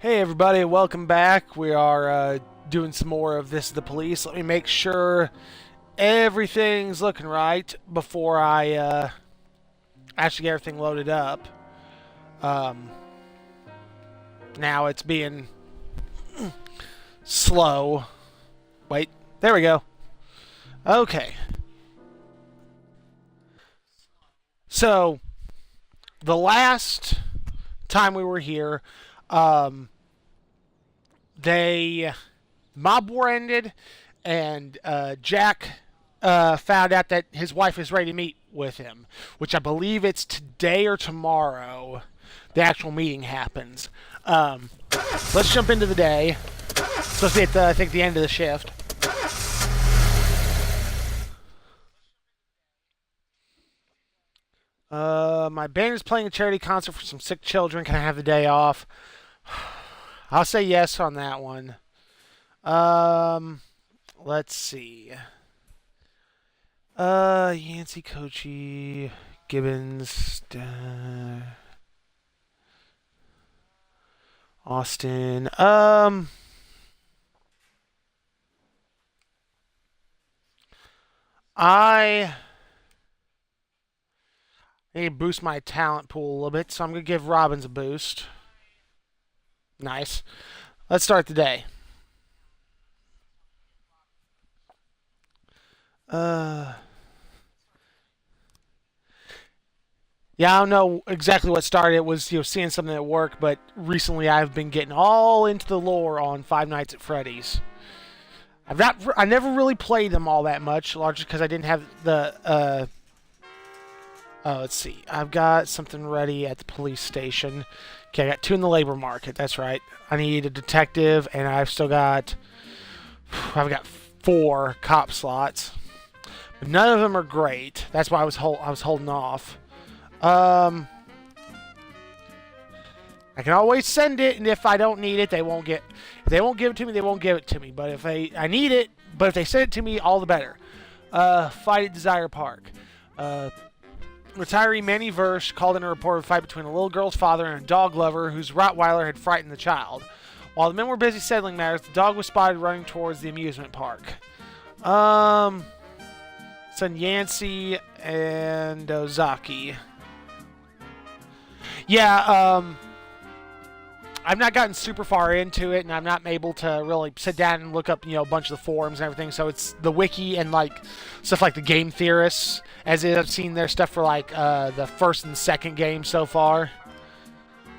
Hey everybody, welcome back. We are doing some more of This is the Police. Let me make sure everything's looking right before I actually get everything loaded up. Um, Now it's being slow. Wait, there we go. Okay. So, the last time we were here, um, mob war ended, and Jack found out that his wife is ready to meet with him, which I believe it's today or tomorrow. The actual meeting happens. Let's jump into the day. It's supposed to be at I think the end of the shift. My band is playing a charity concert for some sick children. Can I have the day off? I'll say yes on that one. Let's see. Yancey, Kochi, Gibbons, Austin. I need to boost my talent pool a little bit, so I'm gonna give Robbins a boost. Nice. Let's start the day. Uh, yeah, I don't know exactly what started. It was seeing something at work, but recently I've been getting all into the lore on Five Nights at Freddy's. I never really played them all that much, largely because I didn't have the Oh, let's see. I've got something ready at the police station. Okay, I got two in the labor market. That's right. I need a detective, and I've got four cop slots. But none of them are great. That's why I was holding off. I can always send it, and if I don't need it, they won't give it to me, they won't give it to me. But if I need it, but if they send it to me, all the better. Fight at Desire Park. Retiree Manny Versh called in a report of a fight between a little girl's father and a dog lover whose Rottweiler had frightened the child. While the men were busy settling matters, the dog was spotted running towards the amusement park. Son Yancey and Ozaki. Yeah, I've not gotten super far into it, and I'm not able to really sit down and look up, a bunch of the forums and everything. So it's the wiki and stuff like the game theorists, as I've seen their stuff for the first and second game so far.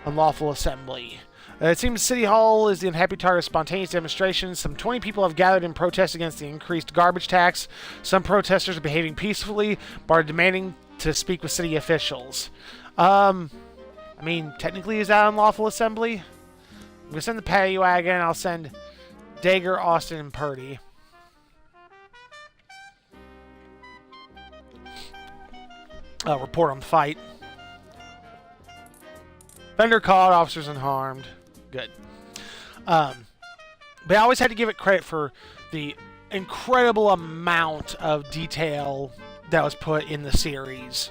Unlawful assembly. It seems City Hall is the unhappy target of spontaneous demonstrations. Some 20 people have gathered in protest against the increased garbage tax. Some protesters are behaving peacefully, but are demanding to speak with city officials. Technically, is that unlawful assembly? I'm going to send the paddy wagon. I'll send Dager, Austin, and Purdy. Report on the fight. Vendor caught, officers unharmed. Good. But I always had to give it credit for the incredible amount of detail that was put in the series.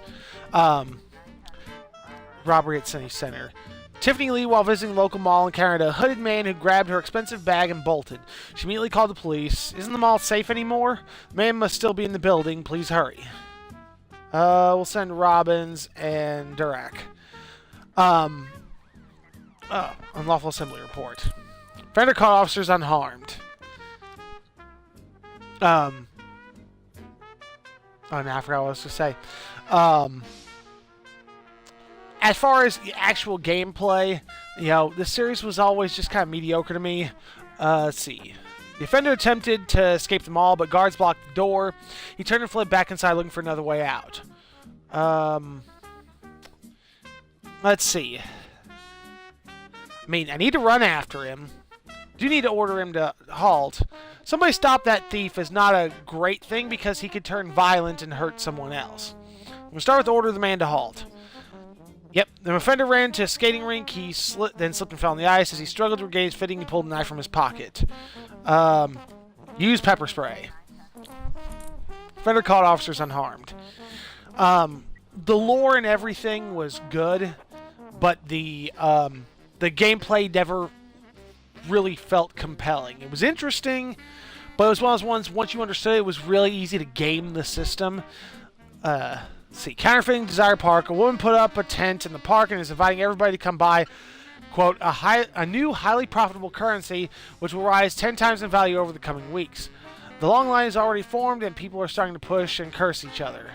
Robbery at City Center. Tiffany Lee, while visiting a local mall, encountered a hooded man who grabbed her expensive bag and bolted. She immediately called the police. Isn't the mall safe anymore? The man must still be in the building. Please hurry. We'll send Robbins and Durak. Unlawful assembly report. Fender caught officers unharmed. Oh, no, I forgot what I was to say. As far as the actual gameplay, the series was always just kind of mediocre to me. Let's see. The offender attempted to escape the mall, but guards blocked the door. He turned and fled back inside looking for another way out. Let's see. I need to run after him. Do need to order him to halt. Somebody stop that thief is not a great thing because he could turn violent and hurt someone else. I'm going to start with order the man to halt. Yep, the offender ran to a skating rink. He then slipped and fell on the ice. As he struggled to regain his footing, he pulled a knife from his pocket. Use pepper spray. Offender caught, officers unharmed. The lore and everything was good, but the gameplay never really felt compelling. It was interesting, but it was one of those ones, once you understood it, it was really easy to game the system. Let's see. Counterfeiting Desire Park. A woman put up a tent in the park and is inviting everybody to come by. Quote, a new highly profitable currency which will rise 10 times in value over the coming weeks. The long line is already formed and people are starting to push and curse each other.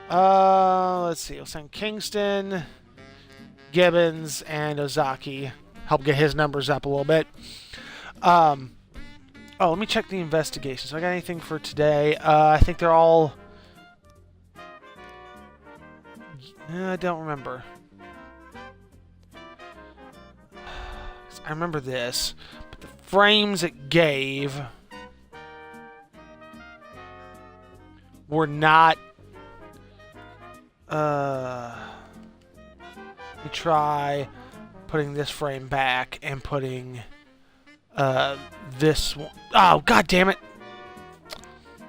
Let's see. We'll send Kingston, Gibbons, and Ozaki. Help get his numbers up a little bit. Oh, let me check the investigation. So I got anything for today? I think they're all... I don't remember. I remember this, but the frames it gave were not... let me try putting this frame back and putting this one... Oh, god damn it!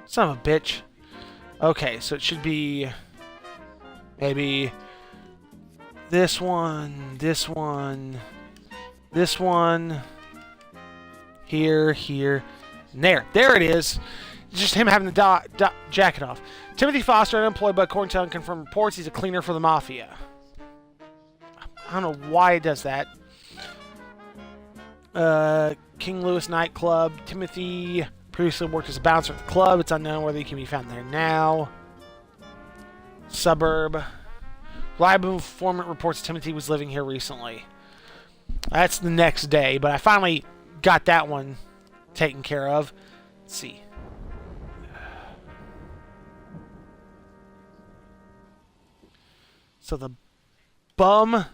Son of a bitch. Okay, so it should be maybe this one, this one, this one, here, and there. There it is. Just him having the jacket off. Timothy Foster, unemployed, but according to unconfirmed reports, he's a cleaner for the Mafia. I don't know why it does that. King Louis nightclub. Timothy previously worked as a bouncer at the club. It's unknown whether he can be found there now. Suburb. Reliable informant reports Timothy was living here recently. That's the next day, but I finally got that one taken care of. Let's see. So the bum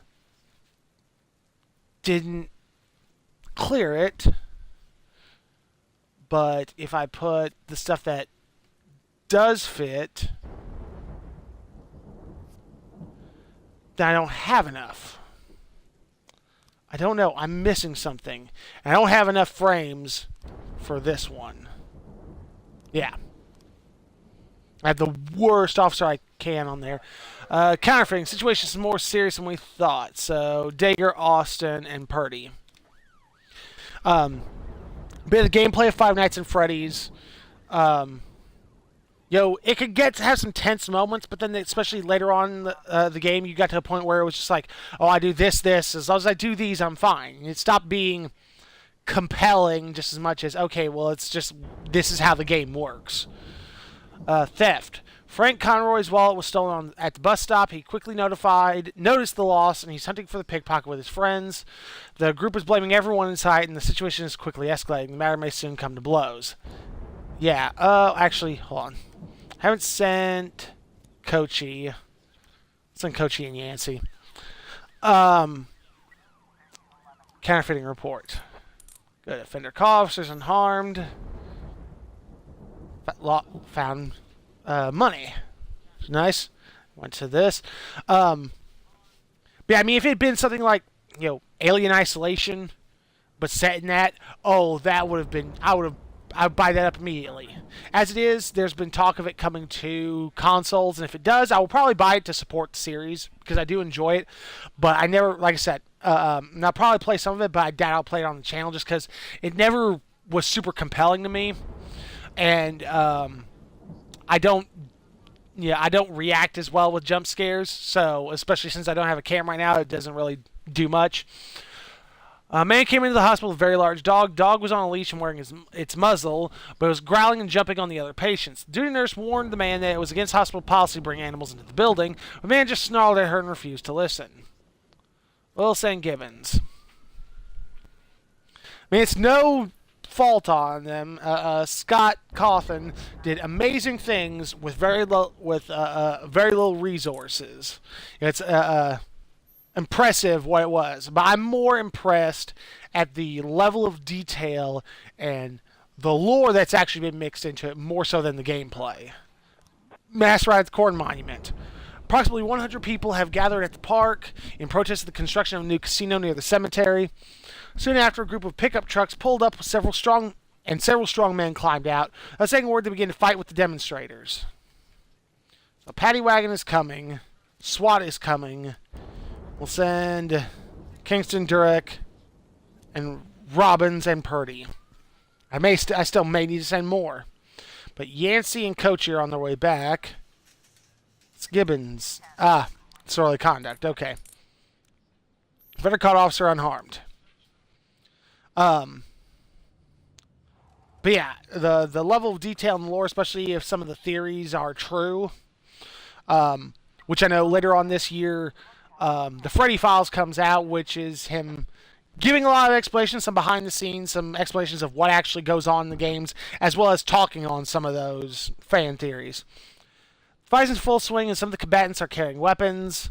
didn't clear it, but if I put the stuff that does fit, then I don't have enough. I don't know. I'm missing something. I don't have enough frames for this one. Yeah. I have the worst officer I can on there. Counterfeiting. Situation is more serious than we thought. So, Dager, Austin, and Purdy. Bit of the gameplay of Five Nights at Freddy's. It could have some tense moments, but then especially later on in the game, you got to a point where it was just like, oh, I do this. As long as I do these, I'm fine. It stopped being compelling just as much as, okay, well, it's just, this is how the game works. Theft. Frank Conroy's wallet was stolen at the bus stop. He quickly noticed the loss, and he's hunting for the pickpocket with his friends. The group is blaming everyone in sight, and the situation is quickly escalating. The matter may soon come to blows. Yeah, actually, hold on. I haven't sent Kochi. Sent Kochi and Yancey. Counterfeiting report. Good. Offender caught, officers unharmed. Found money. Nice. Went to this. But yeah, I mean, if it had been something like, Alien Isolation, but set in that, that would have been, I would buy that up immediately. As it is, there's been talk of it coming to consoles, and if it does, I will probably buy it to support the series, because I do enjoy it, but I never, like I said, and I'll probably play some of it, but I doubt I'll play it on the channel, just because it never was super compelling to me, and I don't react as well with jump scares, so especially since I don't have a camera right now, it doesn't really do much. A man came into the hospital with a very large dog. Dog was on a leash and wearing its muzzle, but it was growling and jumping on the other patients. The duty nurse warned the man that it was against hospital policy to bring animals into the building. The man just snarled at her and refused to listen. Wilson Gibbons. I mean, it's no fault on them. Scott Cawthon did amazing things with very little resources. It's impressive what it was, but I'm more impressed at the level of detail and the lore that's actually been mixed into it, more so than the gameplay. Mass riot at the Corn Monument. Approximately 100 people have gathered at the park in protest of the construction of a new casino near the cemetery. Soon after, a group of pickup trucks pulled up with several strong men climbed out. A second word, they began to fight with the demonstrators. A paddy wagon is coming. SWAT is coming. We'll send Kingston, Durek, and Robbins, and Purdy. I still may need to send more. But Yancey and Coach are on their way back. It's Gibbons. Disorderly conduct. Okay. Better caught officer unharmed. But yeah, the level of detail in the lore, especially if some of the theories are true, which I know later on this year, the Freddy Files comes out, which is him giving a lot of explanations, some behind the scenes, some explanations of what actually goes on in the games, as well as talking on some of those fan theories. Fight's in full swing, and some of the combatants are carrying weapons.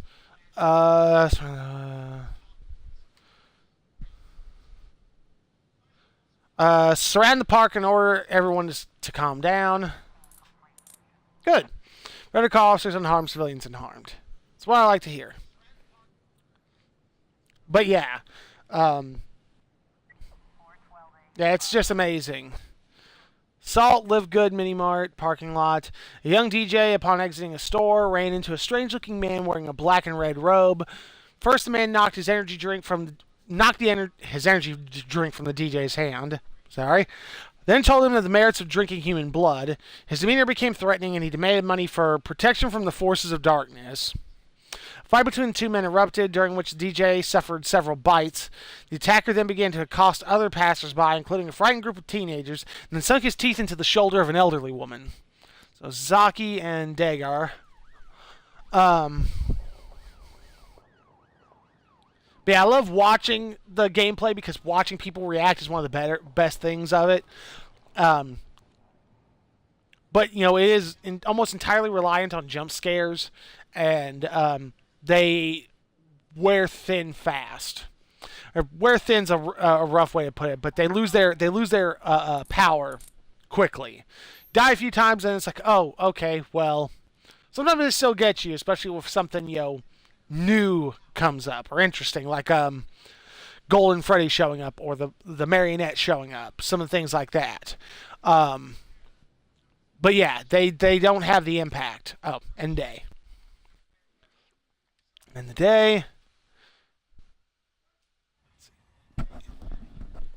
Surround the park and order everyone to calm down. Good. Better call officers unharmed, civilians unharmed. That's what I like to hear. But yeah. Yeah, it's just amazing. Salt, Live Good Mini Mart, parking lot. A young DJ, upon exiting a store, ran into a strange-looking man wearing a black and red robe. First, the man knocked his energy drink from his energy drink from the DJ's hand. Sorry. Then told him of the merits of drinking human blood. His demeanor became threatening, and he demanded money for protection from the forces of darkness. A fight between the two men erupted, during which the DJ suffered several bites. The attacker then began to accost other passersby, including a frightened group of teenagers, and then sunk his teeth into the shoulder of an elderly woman. So Zaki and Dagar. But yeah, I love watching the gameplay because watching people react is one of the best things of it. But, you know, it is almost entirely reliant on jump scares, and they wear thin fast. Or wear thin's a rough way to put it, but they lose their power quickly. Die a few times, and it's like, oh, okay, well, sometimes they still get you, especially if something, you know, new comes up or interesting, like Golden Freddy showing up or the marionette showing up, some of the things like that. But yeah, they don't have the impact. Oh, and day. And the day.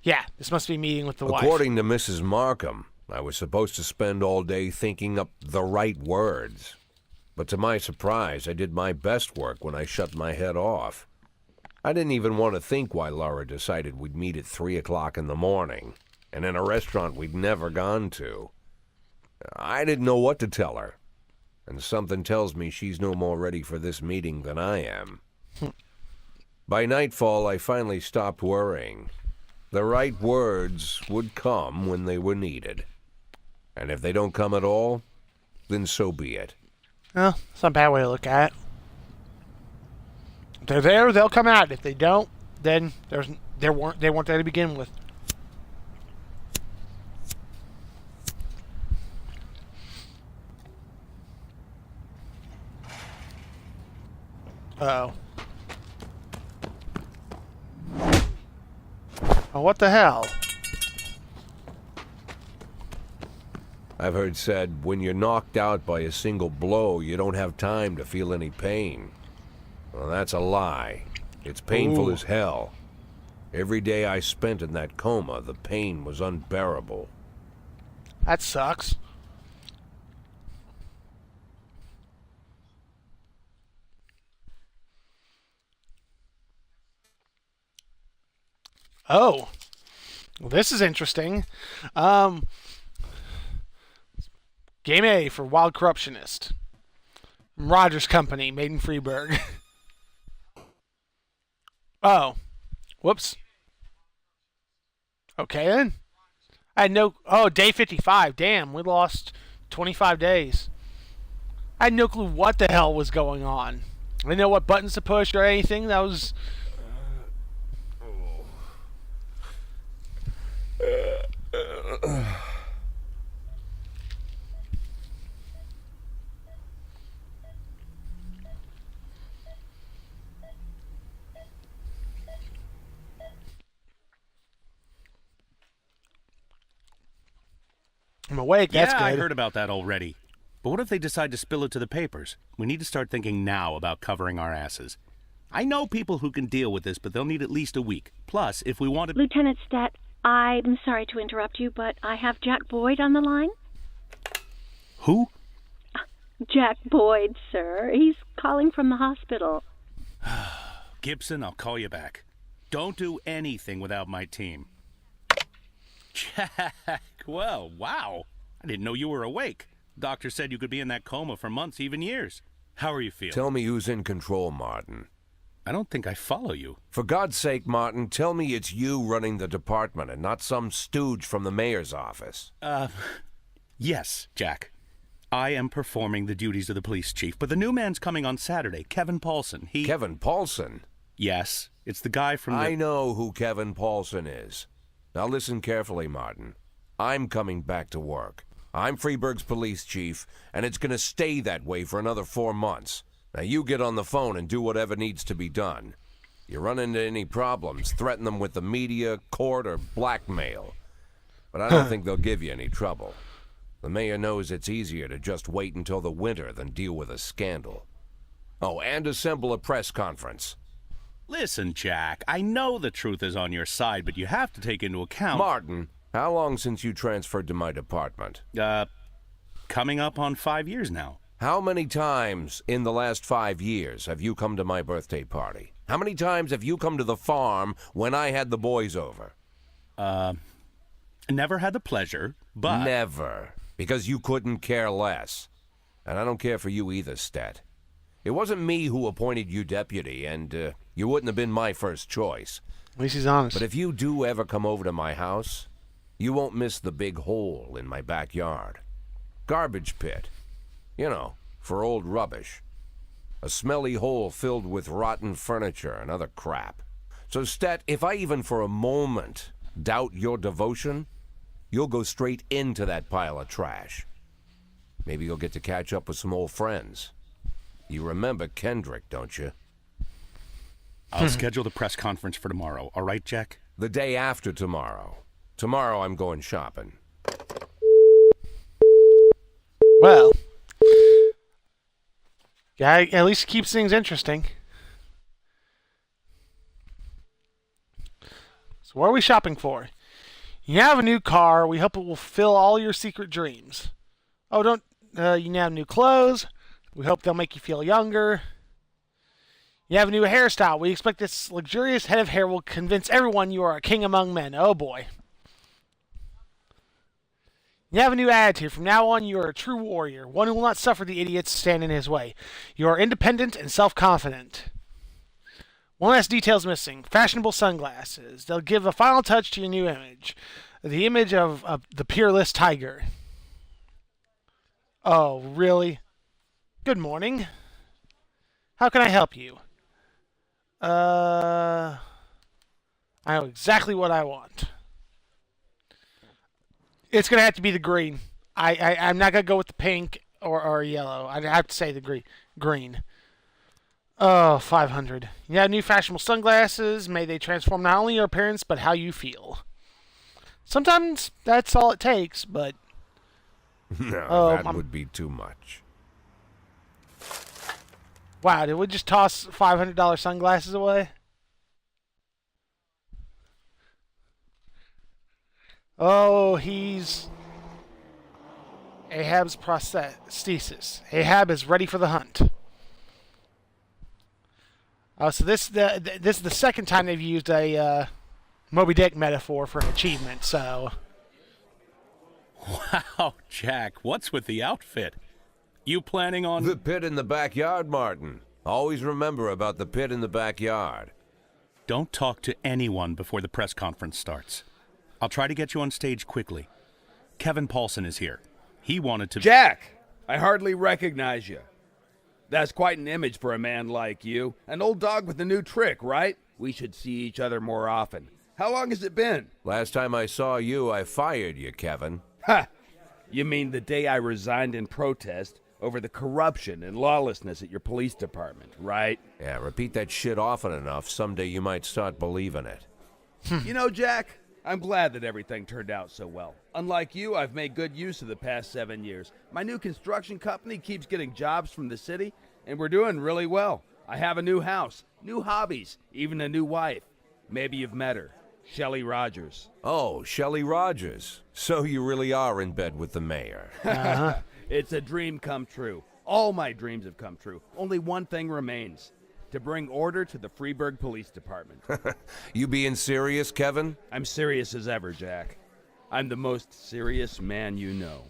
Yeah, this must be meeting with the wife. According to Mrs. Markham, I was supposed to spend all day thinking up the right words. But to my surprise, I did my best work when I shut my head off. I didn't even want to think why Laura decided we'd meet at 3 o'clock in the morning, and in a restaurant we'd never gone to. I didn't know what to tell her, and something tells me she's no more ready for this meeting than I am. By nightfall, I finally stopped worrying. The right words would come when they were needed. And if they don't come at all, then so be it. Well, it's not a bad way to look at it. If they're there, they'll come out. If they don't, then they weren't there to begin with. Uh-oh. Oh, what the hell? I've heard said, when you're knocked out by a single blow, you don't have time to feel any pain. Well, that's a lie. It's painful as hell. Every day I spent in that coma, the pain was unbearable. That sucks. Oh. Well, this is interesting. Game A for Wild Corruptionist. Rogers Company, made in Freeburg. Oh. Whoops. Okay, then. I had no... Oh, day 55. Damn, we lost 25 days. I had no clue what the hell was going on. I didn't know what buttons to push or anything. That was... I'm awake, that's good. Yeah, I heard about that already. But what if they decide to spill it to the papers? We need to start thinking now about covering our asses. I know people who can deal with this, but they'll need at least a week. Plus, if we want to... Lieutenant Stat, I'm sorry to interrupt you, but I have Jack Boyd on the line. Who? Jack Boyd, sir. He's calling from the hospital. Gibson, I'll call you back. Don't do anything without my team. Jack, well, wow. I didn't know you were awake. Doctor said you could be in that coma for months, even years. How are you feeling? Tell me who's in control, Martin. I don't think I follow you. For God's sake, Martin, tell me it's you running the department and not some stooge from the mayor's office. Yes, Jack. I am performing the duties of the police chief, but the new man's coming on Saturday, Kevin Paulson. Kevin Paulson? Yes, it's the guy from the... I know who Kevin Paulson is. Now listen carefully, Martin. I'm coming back to work. I'm Freeburg's police chief, and it's going to stay that way for another 4 months. Now you get on the phone and do whatever needs to be done. You run into any problems, threaten them with the media, court, or blackmail. But I don't think they'll give you any trouble. The mayor knows it's easier to just wait until the winter than deal with a scandal. Oh, and assemble a press conference. Listen, Jack, I know the truth is on your side, but you have to take into account... Martin, how long since you transferred to my department? Coming up on 5 years now. How many times in the last 5 years have you come to my birthday party? How many times have you come to the farm when I had the boys over? Never had the pleasure, but... Never. Because you couldn't care less. And I don't care for you either, Stat. It wasn't me who appointed you deputy, and you wouldn't have been my first choice. At least he's honest. But if you do ever come over to my house, you won't miss the big hole in my backyard. Garbage pit. You know, for old rubbish. A smelly hole filled with rotten furniture and other crap. So, Stat, if I even for a moment doubt your devotion, you'll go straight into that pile of trash. Maybe you'll get to catch up with some old friends. You remember Kendrick, don't you? I'll schedule the press conference for tomorrow, all right, Jack? The day after tomorrow. Tomorrow I'm going shopping. Well, yeah, at least keeps things interesting. So what are we shopping for? You now have a new car. We hope it will fulfill all your secret dreams. Oh, you now have new clothes. We hope they'll make you feel younger. You have a new hairstyle. We expect this luxurious head of hair will convince everyone you are a king among men. Oh boy. You have a new attitude. From now on, you are a true warrior, one who will not suffer the idiots to stand in his way. You are independent and self-confident. One last detail is missing. Fashionable sunglasses. They'll give a final touch to your new image. The image of the peerless tiger. Oh, really? Good morning. How can I help you? I know exactly what I want. It's going to have to be the green. I'm not going to go with the pink or yellow. I'd have to say the green. Oh, 500. You have new fashionable sunglasses. May they transform not only your appearance, but how you feel. Sometimes that's all it takes, but... No, that would be too much. Wow, did we just toss $500 sunglasses away? Oh, he's... Ahab's prosthesis. Ahab is ready for the hunt. Oh, so this is the second time they've used a Moby Dick metaphor for an achievement, so... Wow, Jack, what's with the outfit? You planning on... The pit in the backyard, Martin. Always remember about the pit in the backyard. Don't talk to anyone before the press conference starts. I'll try to get you on stage quickly. Kevin Paulson is here. He wanted to... Jack! I hardly recognize you. That's quite an image for a man like you. An old dog with a new trick, right? We should see each other more often. How long has it been? Last time I saw you, I fired you, Kevin. Ha! You mean the day I resigned in protest over the corruption and lawlessness at your police department, right? Yeah, repeat that shit often enough, someday you might start believing it. You know, Jack, I'm glad that everything turned out so well. Unlike you, I've made good use of the past 7 years. My new construction company keeps getting jobs from the city, and we're doing really well. I have a new house, new hobbies, even a new wife. Maybe you've met her. Shelley Rogers. Oh, Shelley Rogers. So you really are in bed with the mayor. It's a dream come true. All my dreams have come true. Only one thing remains. To bring order to the Freeburg Police Department. You being serious, Kevin? I'm serious as ever, Jack. I'm the most serious man you know.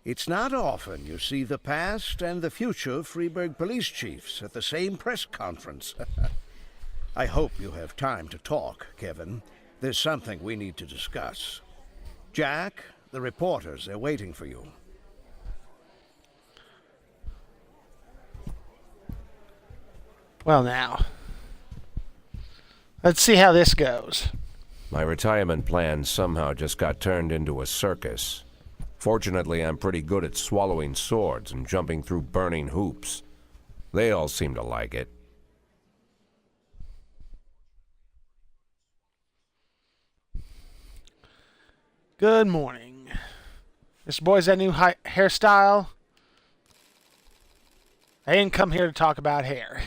It's not often you see the past and the future Freeburg police chiefs at the same press conference. I hope you have time to talk, Kevin. There's something we need to discuss. Jack, the reporters are waiting for you. Well, now. Let's see how this goes. My retirement plan somehow just got turned into a circus. Fortunately, I'm pretty good at swallowing swords and jumping through burning hoops. They all seem to like it. Good morning. Mr. Boys, that new hairstyle? I didn't come here to talk about hair.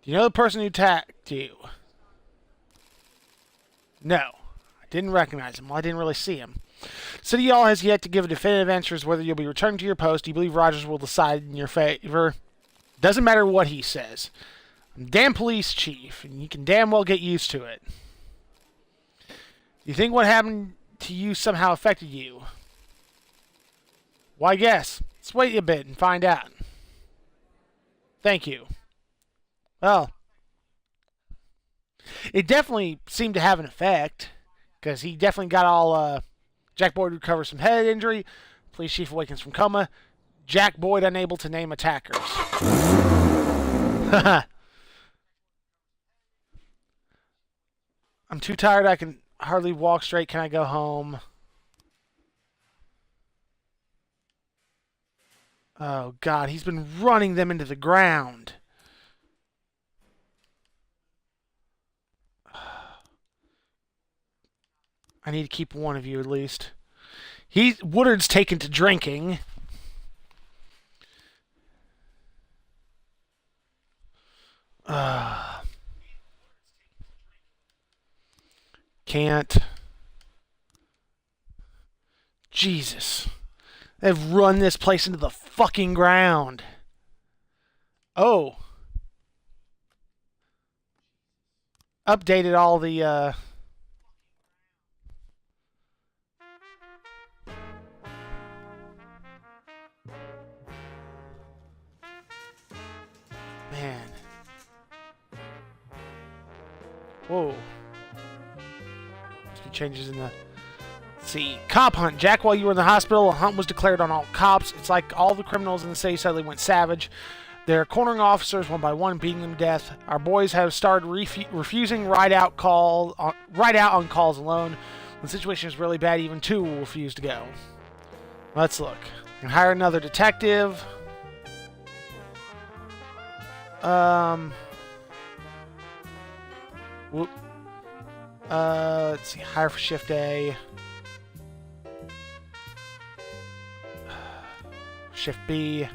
Do you know the person who attacked you? No. I didn't recognize him. Well, I didn't really see him. City Hall has yet to give a definitive answer as whether you'll be returned to your post. Do you believe Rogers will decide in your favor? Doesn't matter what he says. I'm damn police chief, and you can damn well get used to it. You think what happened to you somehow affected you? Why, guess. Let's wait a bit and find out. Thank you. Well, it definitely seemed to have an effect, because he definitely got all, Jack Boyd recovers from head injury, police chief awakens from coma, Jack Boyd unable to name attackers. I'm too tired, I can hardly walk straight. Can I go home? Oh, God, he's been running them into the ground. I need to keep one of you at least. Woodard's taken to drinking. Can't. Jesus. They've run this place into the fucking ground. Oh. Updated all the, Man. Whoa. Some changes in the... Let's see. Cop hunt. Jack, while you were in the hospital, a hunt was declared on all cops. It's like all the criminals in the city suddenly went savage. They're cornering officers one by one, beating them to death. Our boys have started refusing ride out on calls alone. When the situation is really bad, even two will refuse to go. Let's look. And hire another detective. Let's see. Hire for shift A. Shift B.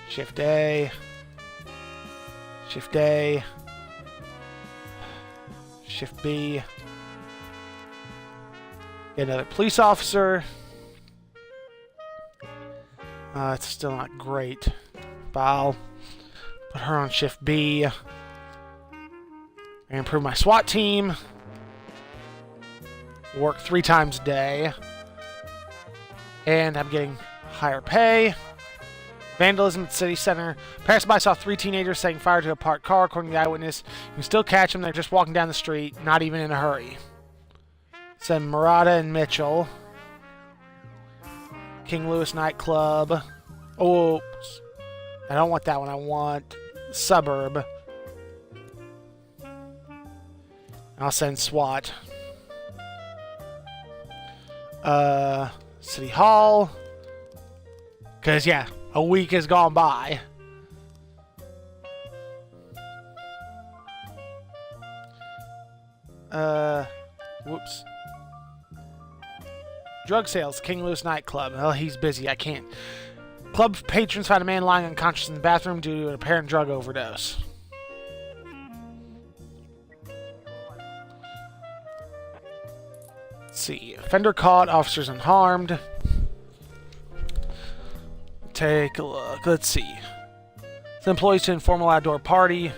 Shift A. Shift A. Shift B. Get another police officer. It's still not great. But I'll put her on shift B. And improve my SWAT team. Work 3 times a day. And I'm getting higher pay. Vandalism at City Center. Passerby saw 3 teenagers setting fire to a parked car. According to the eyewitness, you can still catch them. They're just walking down the street, not even in a hurry. Send Murata and Mitchell. King Louis nightclub. Oh, I don't want that one. I want Suburb. I'll send SWAT. City Hall. Because, yeah, a week has gone by. Whoops. Drug sales, King Louis nightclub. Well, he's busy. I can't. Club patrons found a man lying unconscious in the bathroom due to an apparent drug overdose. Let's see. Offender caught, officers unharmed. Take a look. Let's see. The employees to informal outdoor party.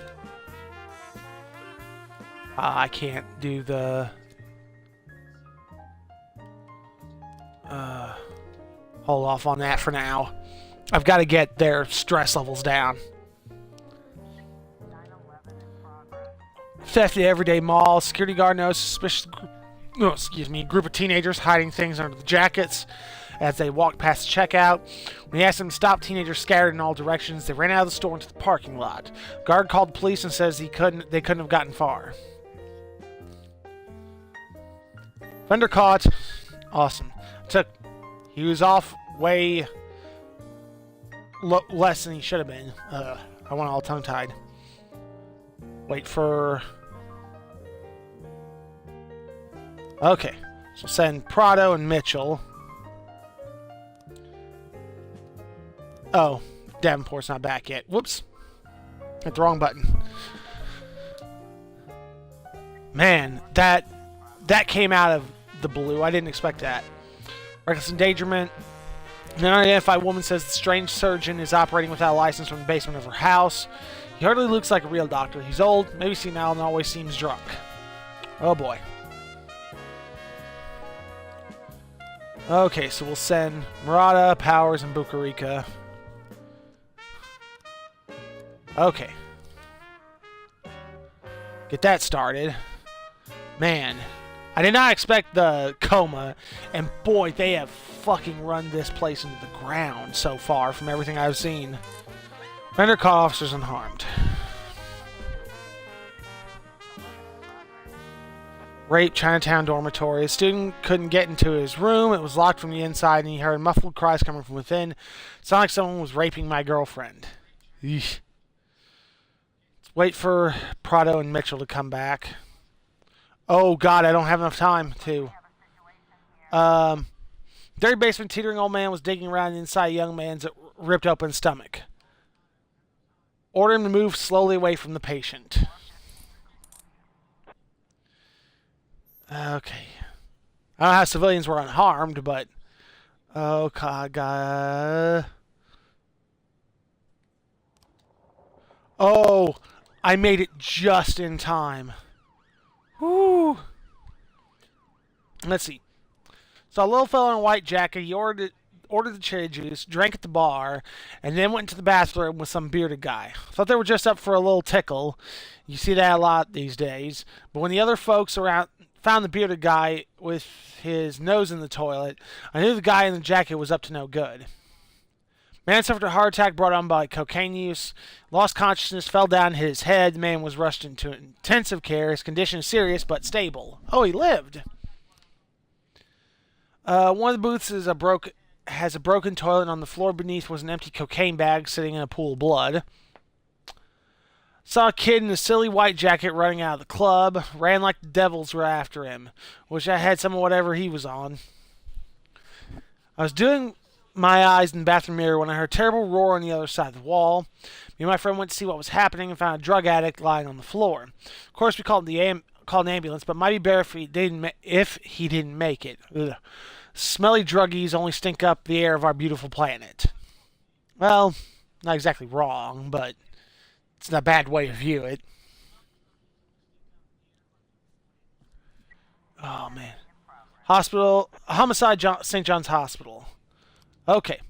I can't do the... hold off on that for now. I've got to get their stress levels down. Theft at Everyday Mall. Security guard knows suspicious group of teenagers hiding things under the jackets as they walked past the checkout. When he asked them to stop, teenagers scattered in all directions. They ran out of the store into the parking lot. Guard called the police and says they couldn't have gotten far. Offender caught. Awesome. He was off way less than he should have been. I want all tongue-tied. Wait for... Okay. So send Prado and Mitchell. Oh. Davenport's not back yet. Whoops. Hit the wrong button. Man, that came out of the blue. I didn't expect that. Reckless endangerment. An unidentified woman says the strange surgeon is operating without a license from the basement of her house. He hardly looks like a real doctor. He's old, maybe senile, and always seems drunk. Oh boy. Okay, so we'll send Murata, Powers, and Bucarica. Okay. Get that started. Man. I did not expect the coma, and boy, they have fucking run this place into the ground so far from everything I've seen. Offender caught, officers unharmed. Rape, Chinatown dormitory. A student couldn't get into his room. It was locked from the inside, and he heard muffled cries coming from within. It sounded like someone was raping my girlfriend. Eesh. Let's wait for Prado and Mitchell to come back. Oh god, I don't have enough time to. Dirty basement teetering old man was digging around inside a young man's ripped open stomach. Order him to move slowly away from the patient. Okay. I don't know how civilians were unharmed, but... Oh god. Oh, I made it just in time. Woo! Let's see. So a little fella in a white jacket, he ordered the cherry juice, drank at the bar, and then went into the bathroom with some bearded guy. Thought they were just up for a little tickle. You see that a lot these days. But when the other folks around found the bearded guy with his nose in the toilet, I knew the guy in the jacket was up to no good. Man suffered a heart attack brought on by cocaine use, lost consciousness, fell down and hit his head. The man was rushed into intensive care. His condition is serious but stable. Oh, he lived. One of the booths has a broken toilet, and on the floor beneath was an empty cocaine bag sitting in a pool of blood. Saw a kid in a silly white jacket running out of the club. Ran like the devils were after him. Wish I had some of whatever he was on. I was doing my eyes in the bathroom mirror when I heard a terrible roar on the other side of the wall. Me and my friend went to see what was happening and found a drug addict lying on the floor. Of course, we called an ambulance, but might be better if he didn't make it. Ugh. Smelly druggies only stink up the air of our beautiful planet. Well, not exactly wrong, but it's not a bad way to view it. Oh, man. Homicide, St. John's Hospital. Okay.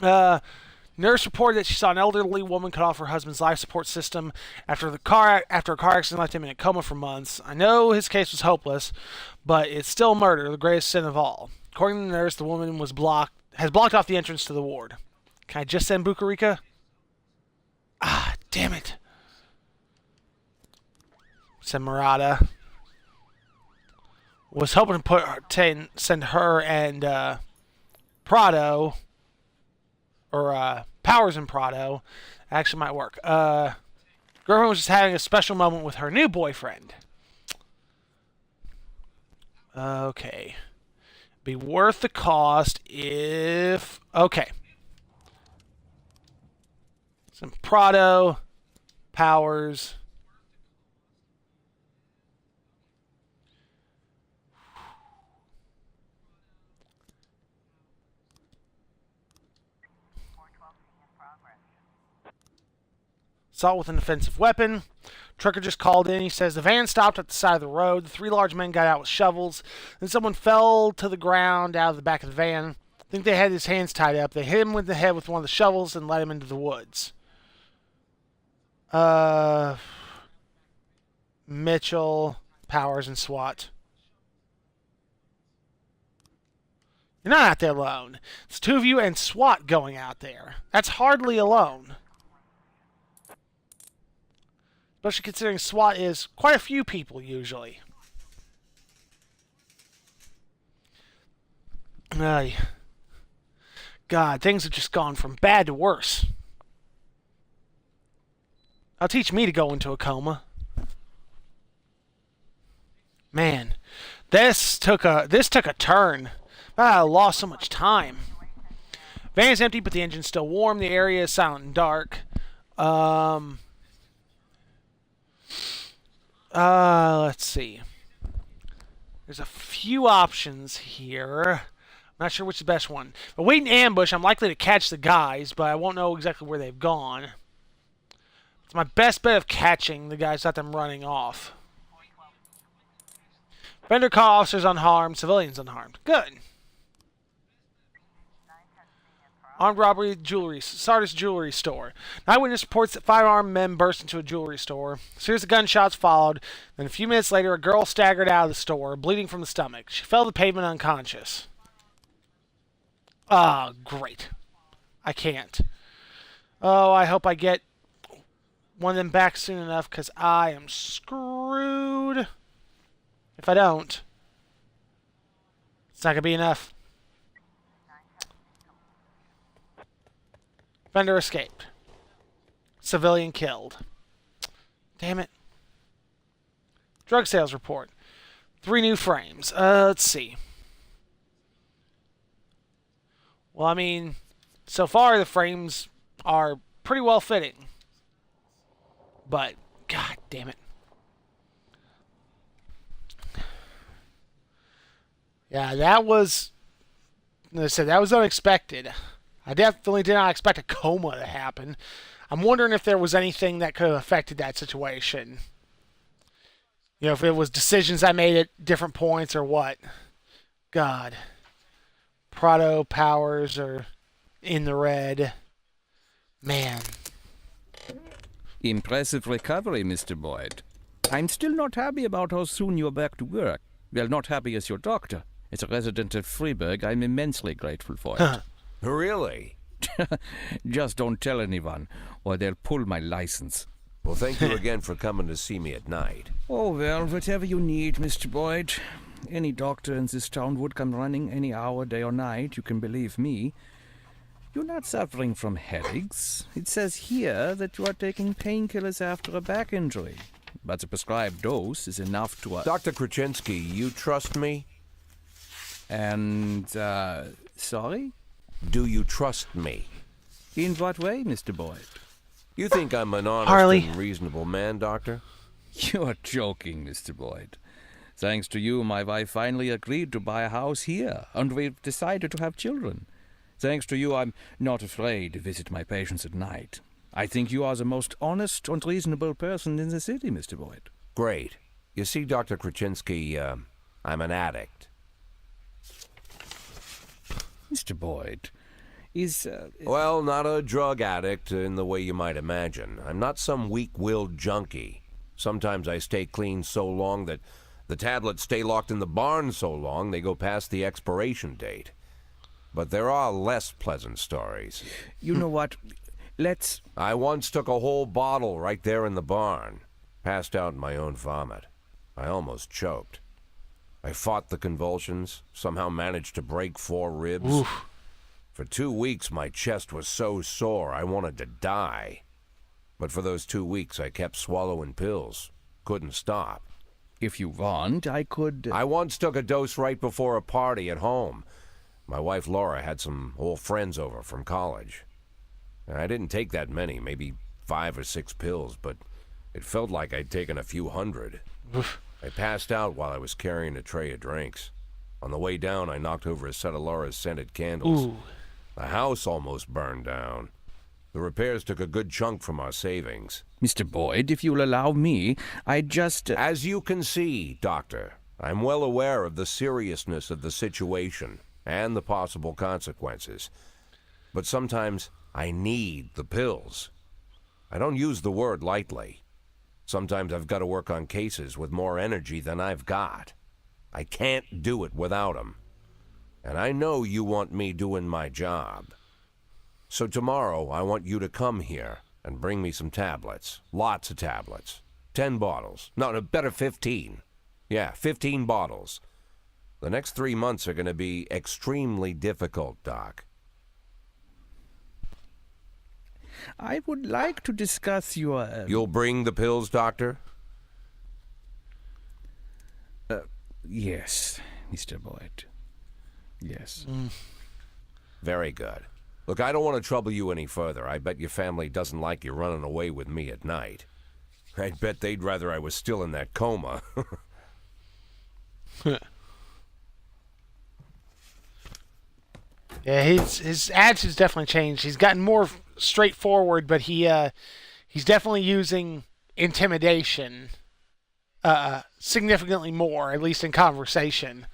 Nurse reported that she saw an elderly woman cut off her husband's life support system after a car accident left him in a coma for months. I know his case was hopeless, but it's still murder, the greatest sin of all. According to the nurse, the woman has blocked off the entrance to the ward. Can I just send Bucarica? Ah, damn it. Send Murata. Was hoping to send her and Prado, or Powers and Prado. Actually might work. Girlfriend was just having a special moment with her new boyfriend. Okay. Be worth the cost if... Okay. Some Prado, Powers. Assault with an offensive weapon. Trucker just called in. He says the van stopped at the side of the road. The 3 large men got out with shovels. Then someone fell to the ground out of the back of the van. I think they had his hands tied up. They hit him with the head with one of the shovels and led him into the woods. Mitchell, Powers, and SWAT. You're not out there alone. It's 2 of you and SWAT going out there. That's hardly alone. Especially considering SWAT is quite a few people, usually. God, things have just gone from bad to worse. That'll teach me to go into a coma. Man, this took a turn. I lost so much time. Van's empty, but the engine's still warm. The area is silent and dark. Let's see. There's a few options here. I'm not sure which is the best one. If I wait in ambush, I'm likely to catch the guys, but I won't know exactly where they've gone. It's my best bet of catching the guys without them running off. Vendor call officers unharmed, civilians unharmed. Good. Armed robbery, jewelry, Sardis jewelry store. An eyewitness reports that 5 armed men burst into a jewelry store. A series of gunshots followed. Then a few minutes later, a girl staggered out of the store, bleeding from the stomach. She fell to the pavement unconscious. Ah, great. I can't. Oh, I hope I get one of them back soon enough, because I am screwed. If I don't, it's not going to be enough. Vendor escaped. Civilian killed. Damn it. Drug sales report. 3 new frames. Let's see. Well, I mean, so far the frames are pretty well fitting. But, god damn it. Yeah, that was, as I said, that was unexpected. I definitely did not expect a coma to happen. I'm wondering if there was anything that could have affected that situation. You know, if it was decisions I made at different points or what. God. Prado, Powers are in the red. Man. Impressive recovery, Mr. Boyd. I'm still not happy about how soon you're back to work. Well, not happy as your doctor. As a resident of Freeburg, I'm immensely grateful for it. Really? Just don't tell anyone, or they'll pull my license. Well, thank you again for coming to see me at night. Oh, well, whatever you need, Mr. Boyd. Any doctor in this town would come running any hour, day or night, you can believe me. You're not suffering from headaches. It says here that you are taking painkillers after a back injury. But the prescribed dose is enough to... Dr. Kraczynski, you trust me? And, sorry? Do you trust me? In what way, Mr. Boyd? You think I'm an honest Harley. and reasonable man, Doctor? You're joking, Mr. Boyd. Thanks to you, my wife finally agreed to buy a house here, and we've decided to have children. Thanks to you, I'm not afraid to visit my patients at night. I think you are the most honest and reasonable person in the city, Mr. Boyd. Great. You see, Dr. Kraczynski, I'm an addict. Mr. Boyd, is... Well, not a drug addict in the way you might imagine. I'm not some weak-willed junkie. Sometimes I stay clean so long that the tablets stay locked in the barn so long they go past the expiration date. But there are less pleasant stories. You know what? Let's... I once took a whole bottle right there in the barn. Passed out in my own vomit. I almost choked. I fought the convulsions, somehow managed to break 4 ribs. Oof. For 2 weeks, my chest was so sore I wanted to die. But for those 2 weeks, I kept swallowing pills. Couldn't stop. If you want, I could... I once took a dose right before a party at home. My wife Laura had some old friends over from college. I didn't take that many, maybe 5 or 6 pills, but it felt like I'd taken a few hundred. I passed out while I was carrying a tray of drinks. On the way down, I knocked over a set of Laura's scented candles. Ooh. The house almost burned down. The repairs took a good chunk from our savings. Mr. Boyd, if you'll allow me, I just... As you can see, Doctor, I'm well aware of the seriousness of the situation and the possible consequences. But sometimes I need the pills. I don't use the word lightly. Sometimes I've got to work on cases with more energy than I've got. I can't do it without 'em. And I know you want me doing my job. So tomorrow I want you to come here and bring me some tablets. Lots of tablets. 10 bottles. No, better 15. Yeah, 15 bottles. The next 3 months are going to be extremely difficult, Doc. I would like to discuss your... You'll bring the pills, Doctor? Yes, Mr. Boyd. Yes. Very good. Look, I don't want to trouble you any further. I bet your family doesn't like you running away with me at night. I bet they'd rather I was still in that coma. Yeah, his attitude's definitely changed. He's gotten more straightforward, but he's definitely using intimidation significantly more, at least in conversation.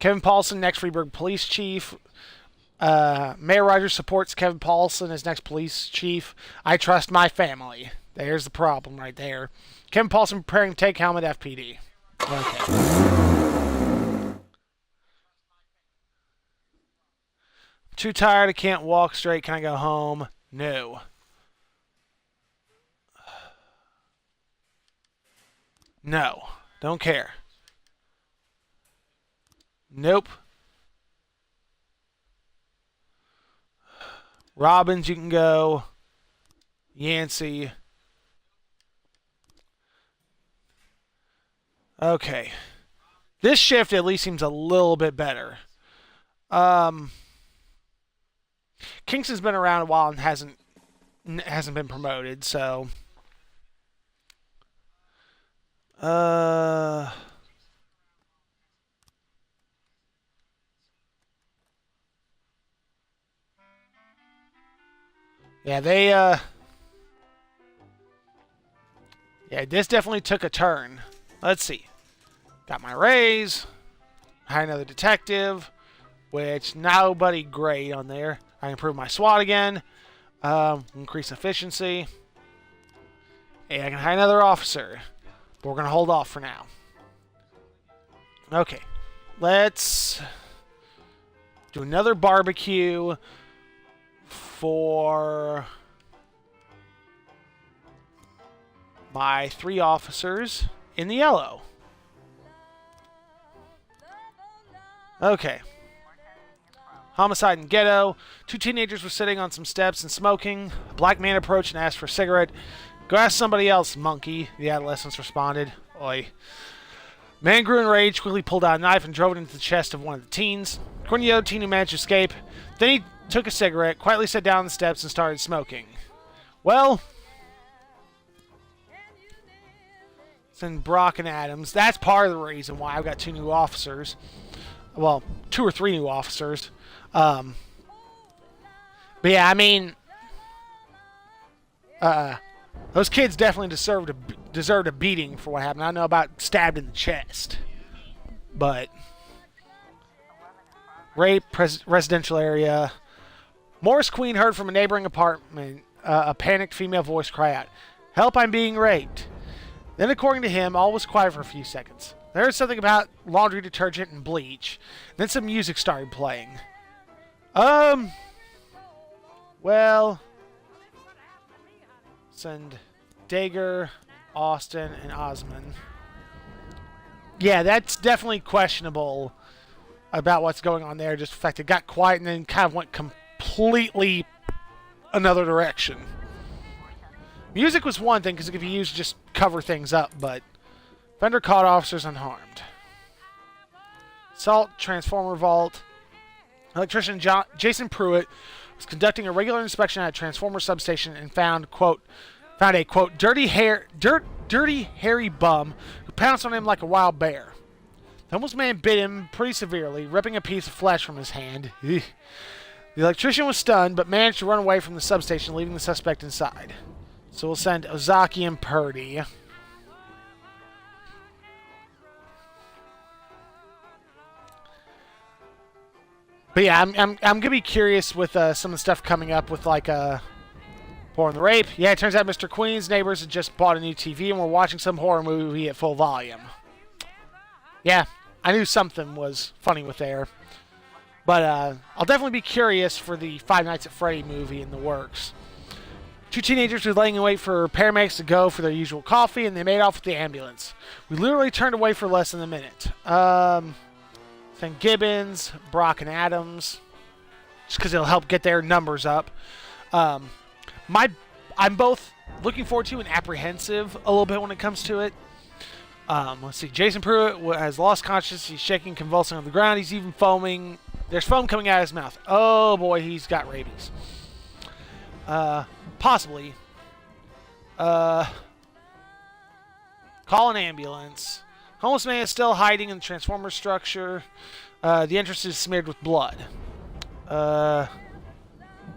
Kevin Paulson, next Freeburg Police Chief. Mayor Rogers supports Kevin Paulson as next police chief. I trust my family. There's the problem right there. Kevin Paulson preparing to take helmet FPD. Okay. Too tired. I can't walk straight. Can I go home? No. No. Don't care. Nope. Robbins, you can go. Yancey. Okay. This shift at least seems a little bit better. Kingston's been around a while and hasn't been promoted, so yeah, this definitely took a turn. Let's see. Got my raise. Hired another detective, which nobody great on there. I improve my SWAT again. Increase efficiency. Hey, I can hire another officer. But we're going to hold off for now. Okay. Let's do another barbecue for my 3 officers in the yellow. Okay. Homicide in ghetto. 2 teenagers were sitting on some steps and smoking. A black man approached and asked for a cigarette. Go ask somebody else, monkey, the adolescents responded. Oi. Man grew enraged, quickly pulled out a knife and drove it into the chest of one of the teens. According to the other teen who managed to escape, then he took a cigarette, quietly sat down on the steps and started smoking. Well, it's in Brock and Adams. That's part of the reason why I've got 2 new officers. Well, 2 or 3 new officers. But yeah, I mean, those kids definitely deserved a beating for what happened. I don't know about stabbed in the chest, but rape, residential area. Morris Queen heard from a neighboring apartment a panicked female voice cry out, "Help, I'm being raped." Then, according to him, all was quiet for a few seconds. There was something about laundry detergent and bleach. Then some music started playing. Well, send Dager, Austin, and Osman. Yeah, that's definitely questionable about what's going on there. Just the fact it got quiet and then kind of went completely another direction. Music was one thing, because it could be used to just cover things up, but vendor caught officers unharmed. Salt, Transformer Vault. Electrician Jason Pruitt was conducting a regular inspection at a transformer substation and found a quote dirty hairy bum who pounced on him like a wild bear. The homeless man bit him pretty severely, ripping a piece of flesh from his hand. The electrician was stunned, but managed to run away from the substation, leaving the suspect inside. So we'll send Ozaki and Purdy. But yeah, I'm gonna be curious with some of the stuff coming up with like Porn the Rape. Yeah, it turns out Mr. Queen's neighbors had just bought a new TV and were watching some horror movie at full volume. Yeah, I knew something was funny with there. But I'll definitely be curious for the Five Nights at Freddy movie in the works. Two teenagers were laying in wait for paramedics to go for their usual coffee, and they made off with the ambulance. We literally turned away for less than a minute. Then Gibbons, Brock, and Adams, just because it'll help get their numbers up. I'm both looking forward to and apprehensive a little bit when it comes to it. Let's see. Jason Pruitt has lost consciousness. He's shaking, convulsing on the ground. He's even foaming. There's foam coming out of his mouth. Oh boy, he's got rabies. Possibly. Call an ambulance. Homeless man is still hiding in the transformer structure. The entrance is smeared with blood. Open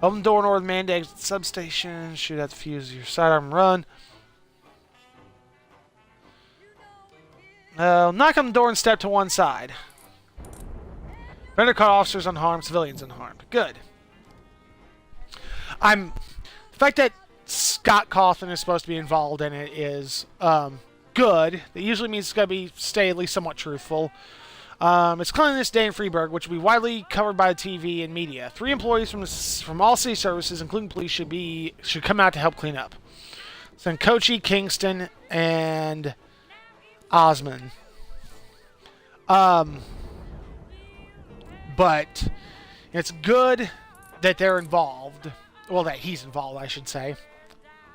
the door in order the man to exit the substation. Shoot out the fuse of your sidearm, run. Knock on the door and step to one side. Vendor caught officers unharmed, civilians unharmed. Good. The fact that Scott Cawthon is supposed to be involved in it is good. That usually means it's going to stay at least somewhat truthful. It's Cleanliness Day in Freeburg, which will be widely covered by the TV and media. 3 employees from all city services, including police, should come out to help clean up. Then Kochi, Kingston, and Osmond. But it's good that they're involved. Well, that he's involved, I should say.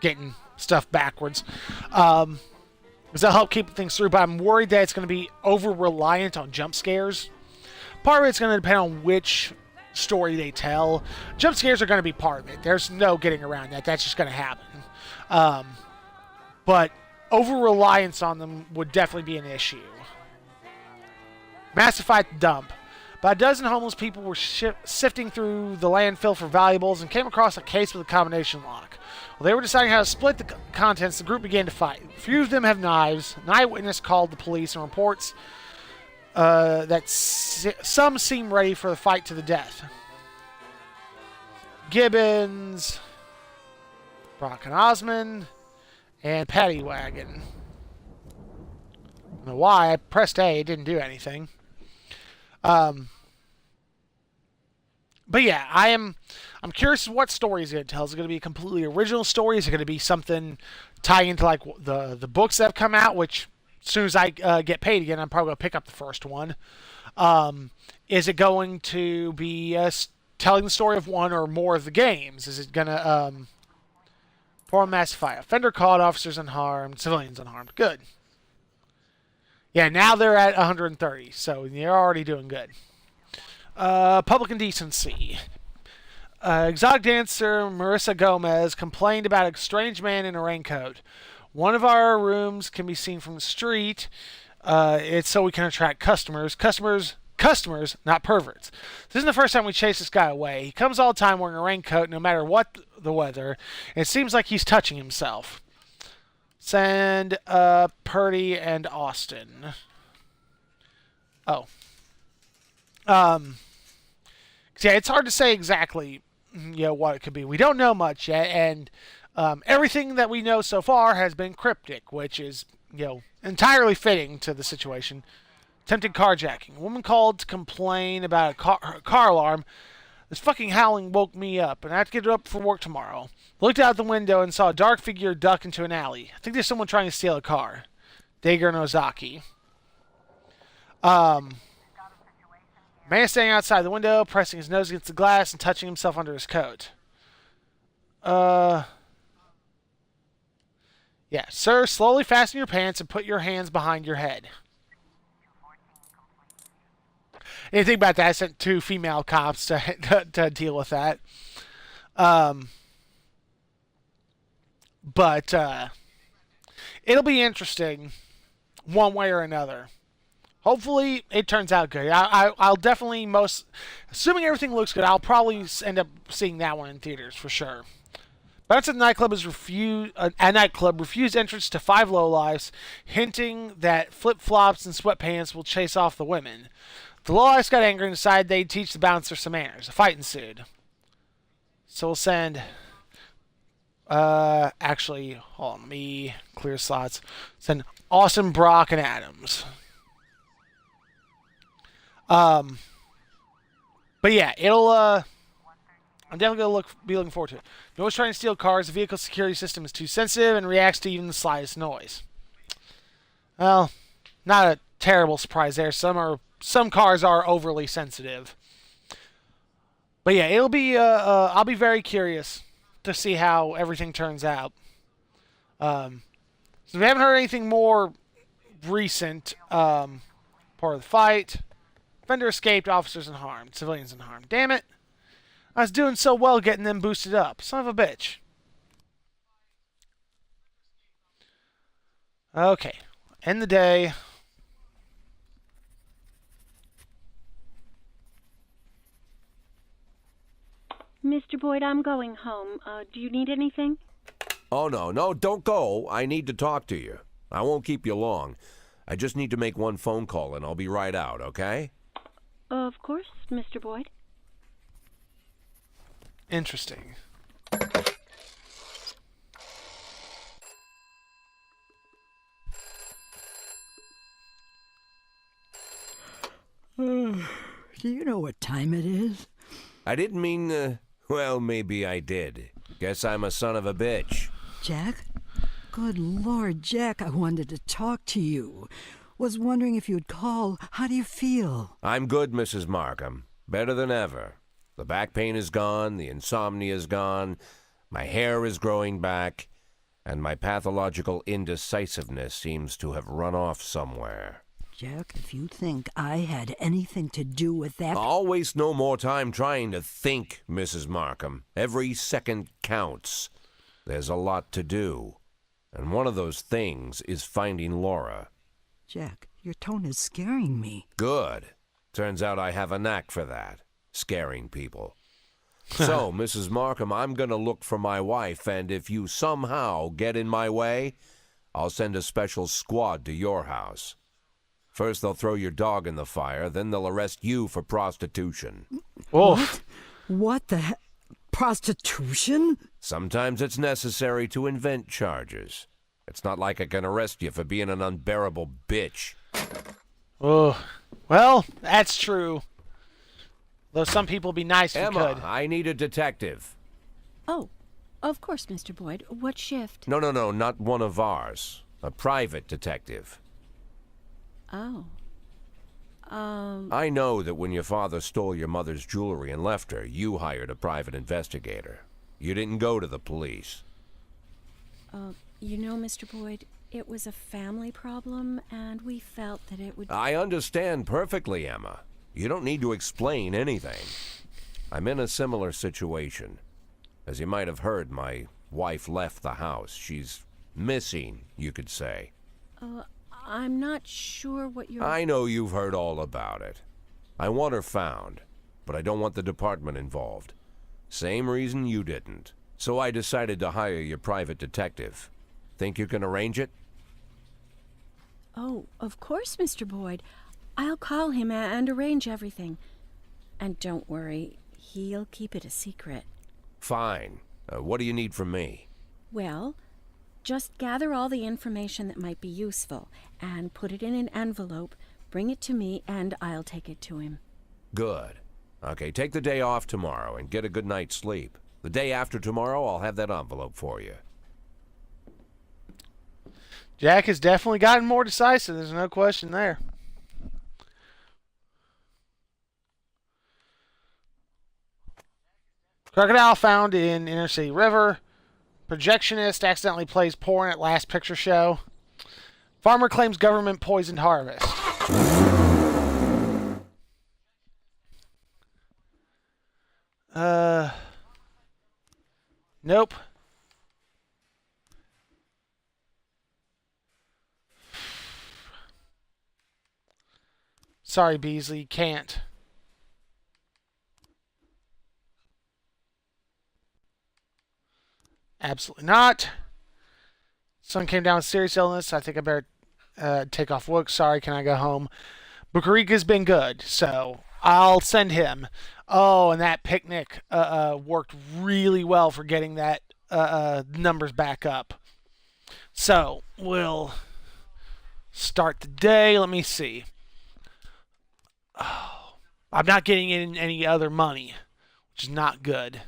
Getting stuff backwards. Because that'll help keep things through, but I'm worried that it's going to be over-reliant on jump scares. Part of it's going to depend on which story they tell. Jump scares are going to be part of it. There's no getting around that. That's just going to happen. But over-reliance on them would definitely be an issue. Massive fight at the dump. About a dozen homeless people were sifting through the landfill for valuables and came across a case with a combination lock. While they were deciding how to split the contents, the group began to fight. A few of them have knives. An eyewitness called the police and reports that some seem ready for the fight to the death. Gibbons, Brock and Osmond, and Paddy Wagon. I don't know why. I pressed A. It didn't do anything. But yeah, I'm curious what story is going to tell. Is it going to be a completely original story? Is it going to be something tying into like the books that have come out? Which as soon as I get paid again, I'm probably going to pick up the first one. Is it going to be telling the story of one or more of the games? Is it going to pour a massive fire? Offender caught, officers unharmed, civilians unharmed. Good. Yeah, now they're at 130, so they're already doing good. Public indecency. Exotic dancer Marissa Gomez complained about a strange man in a raincoat. One of our rooms can be seen from the street. It's so we can attract customers. Customers, not perverts. This isn't the first time we chase this guy away. He comes all the time wearing a raincoat, no matter what the weather. And it seems like he's touching himself. Send Purdy and Austin. Oh. Yeah, it's hard to say exactly, what it could be. We don't know much yet, and everything that we know so far has been cryptic, which is, entirely fitting to the situation. Attempted carjacking. A woman called to complain about a car alarm. This fucking howling woke me up, and I have to get up for work tomorrow. Looked out the window and saw a dark figure duck into an alley. I think there's someone trying to steal a car. Dagger and Ozaki. Man standing outside the window, pressing his nose against the glass and touching himself under his coat. Yeah, sir, slowly fasten your pants and put your hands behind your head. And you think about that, I sent 2 female cops to deal with that. But it'll be interesting one way or another. Hopefully, it turns out good. I'll definitely assuming everything looks good, I'll probably end up seeing that one in theaters for sure. Benson nightclub a nightclub refused entrance to 5 lowlifes, hinting that flip-flops and sweatpants will chase off the women. The lowlifes got angry and decided they'd teach the bouncer some manners. A fight ensued. So we'll send... actually, hold on, let me clear slots. Send Austin, Brock, and Adams. But yeah, it'll, I'm definitely going to be looking forward to it. No one's trying to steal cars. The vehicle security system is too sensitive and reacts to even the slightest noise. Well, not a terrible surprise there. Some cars are overly sensitive. But yeah, it'll be, I'll be very curious to see how everything turns out. So we haven't heard anything more recent, part of the fight. Fender escaped, officers unharmed, civilians unharmed. Damn it. I was doing so well getting them boosted up. Son of a bitch. Okay. End the day. Mr. Boyd, I'm going home. Do you need anything? Oh, no, don't go. I need to talk to you. I won't keep you long. I just need to make one phone call and I'll be right out, okay? Of course, Mr. Boyd. Interesting. Do you know what time it is? I didn't mean, well, maybe I did. Guess I'm a son of a bitch. Jack? Good Lord, Jack, I wanted to talk to you. Was wondering if you'd call. How do you feel? I'm good, Mrs. Markham. Better than ever. The back pain is gone, the insomnia is gone, my hair is growing back, and my pathological indecisiveness seems to have run off somewhere. Jack, if you think I had anything to do with that... I'll waste no more time trying to think, Mrs. Markham. Every second counts. There's a lot to do. And one of those things is finding Laura. Jack, your tone is scaring me. Good. Turns out I have a knack for that. Scaring people. So, Mrs. Markham, I'm going to look for my wife, and if you somehow get in my way, I'll send a special squad to your house. First, they'll throw your dog in the fire, then they'll arrest you for prostitution. What? What the prostitution? Sometimes it's necessary to invent charges. It's not like I can arrest you for being an unbearable bitch. Oh, well, that's true. Though some people be nice if you Emma, could. I need a detective. Oh, of course, Mr. Boyd. What shift? No, not one of ours. A private detective. Oh. I know that when your father stole your mother's jewelry and left her, you hired a private investigator. You didn't go to the police. You know, Mr. Boyd, it was a family problem, and we felt that it would... I understand perfectly, Emma. You don't need to explain anything. I'm in a similar situation. As you might have heard, my wife left the house. She's missing, you could say. I'm not sure what you're... I know you've heard all about it. I want her found, but I don't want the department involved. Same reason you didn't. So I decided to hire your private detective. Think you can arrange it? Oh, of course, Mr. Boyd. I'll call him and arrange everything. And don't worry, he'll keep it a secret. Fine. What do you need from me? Well, just gather all the information that might be useful and put it in an envelope, bring it to me, and I'll take it to him. Good. Okay, take the day off tomorrow and get a good night's sleep. The day after tomorrow, I'll have that envelope for you. Jack has definitely gotten more decisive. There's no question there. Crocodile found in Interstate River. Projectionist accidentally plays porn at last picture show. Farmer claims government poisoned harvest. Nope. Sorry, Beasley, can't. Absolutely not. Son came down with serious illness. I think I better take off work. Sorry, can I go home? Bukarika's been good, so I'll send him. Oh, and that picnic worked really well for getting that numbers back up. So we'll start the day. Let me see. Oh, I'm not getting in any other money, which is not good.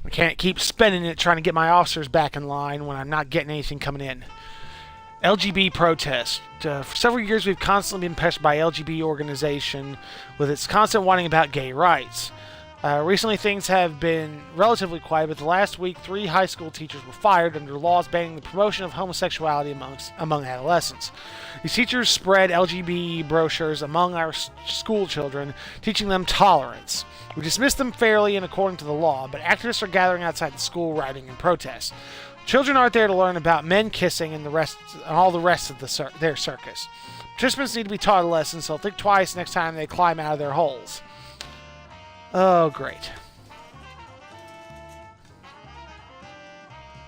I can't keep spending it trying to get my officers back in line when I'm not getting anything coming in. LGB protest. For several years, we've constantly been pestered by LGB organization with its constant whining about gay rights. Recently, things have been relatively quiet, but the last week, 3 high school teachers were fired under laws banning the promotion of homosexuality among adolescents. These teachers spread LGBT brochures among our school children, teaching them tolerance. We dismissed them fairly and according to the law, but activists are gathering outside the school, rioting in protest. Children aren't there to learn about men kissing and all the rest of their circus. Participants need to be taught a lesson, so think twice next time they climb out of their holes. Oh, great.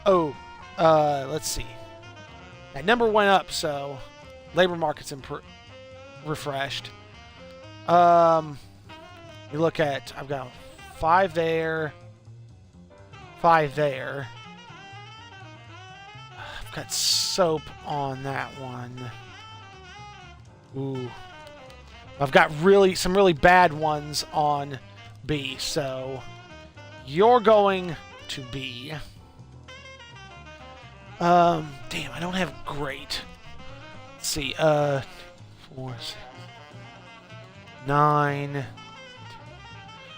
Oh, let's see. That number went up, so labor market's refreshed. You look at, I've got 5 there, 5 there. I've got soap on that one. Ooh. I've got some really bad ones on B, so you're going to B. Damn, I don't have great. Let's see, 4, 6, 9.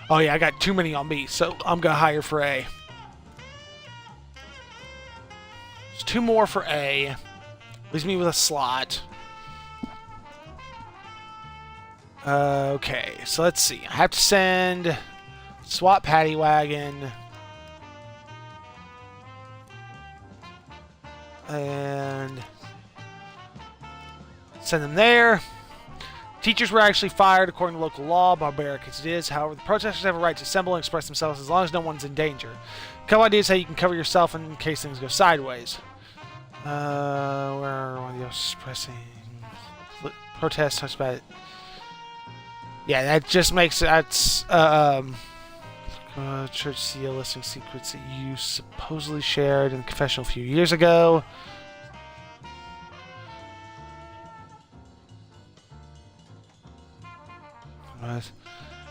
Oh yeah, I got too many on B, so I'm gonna hire for A. There's 2 more for A. Leaves me with a slot. Okay, so let's see. I have to send SWAT Paddy Wagon. And send them there. Teachers were actually fired according to local law, barbaric as it is. However, the protesters have a right to assemble and express themselves as long as no one's in danger. A couple ideas how you can cover yourself in case things go sideways. Where are you expressing? Protest talks about it. Yeah, that just makes that's church seal listing secrets that you supposedly shared in the confessional a few years ago.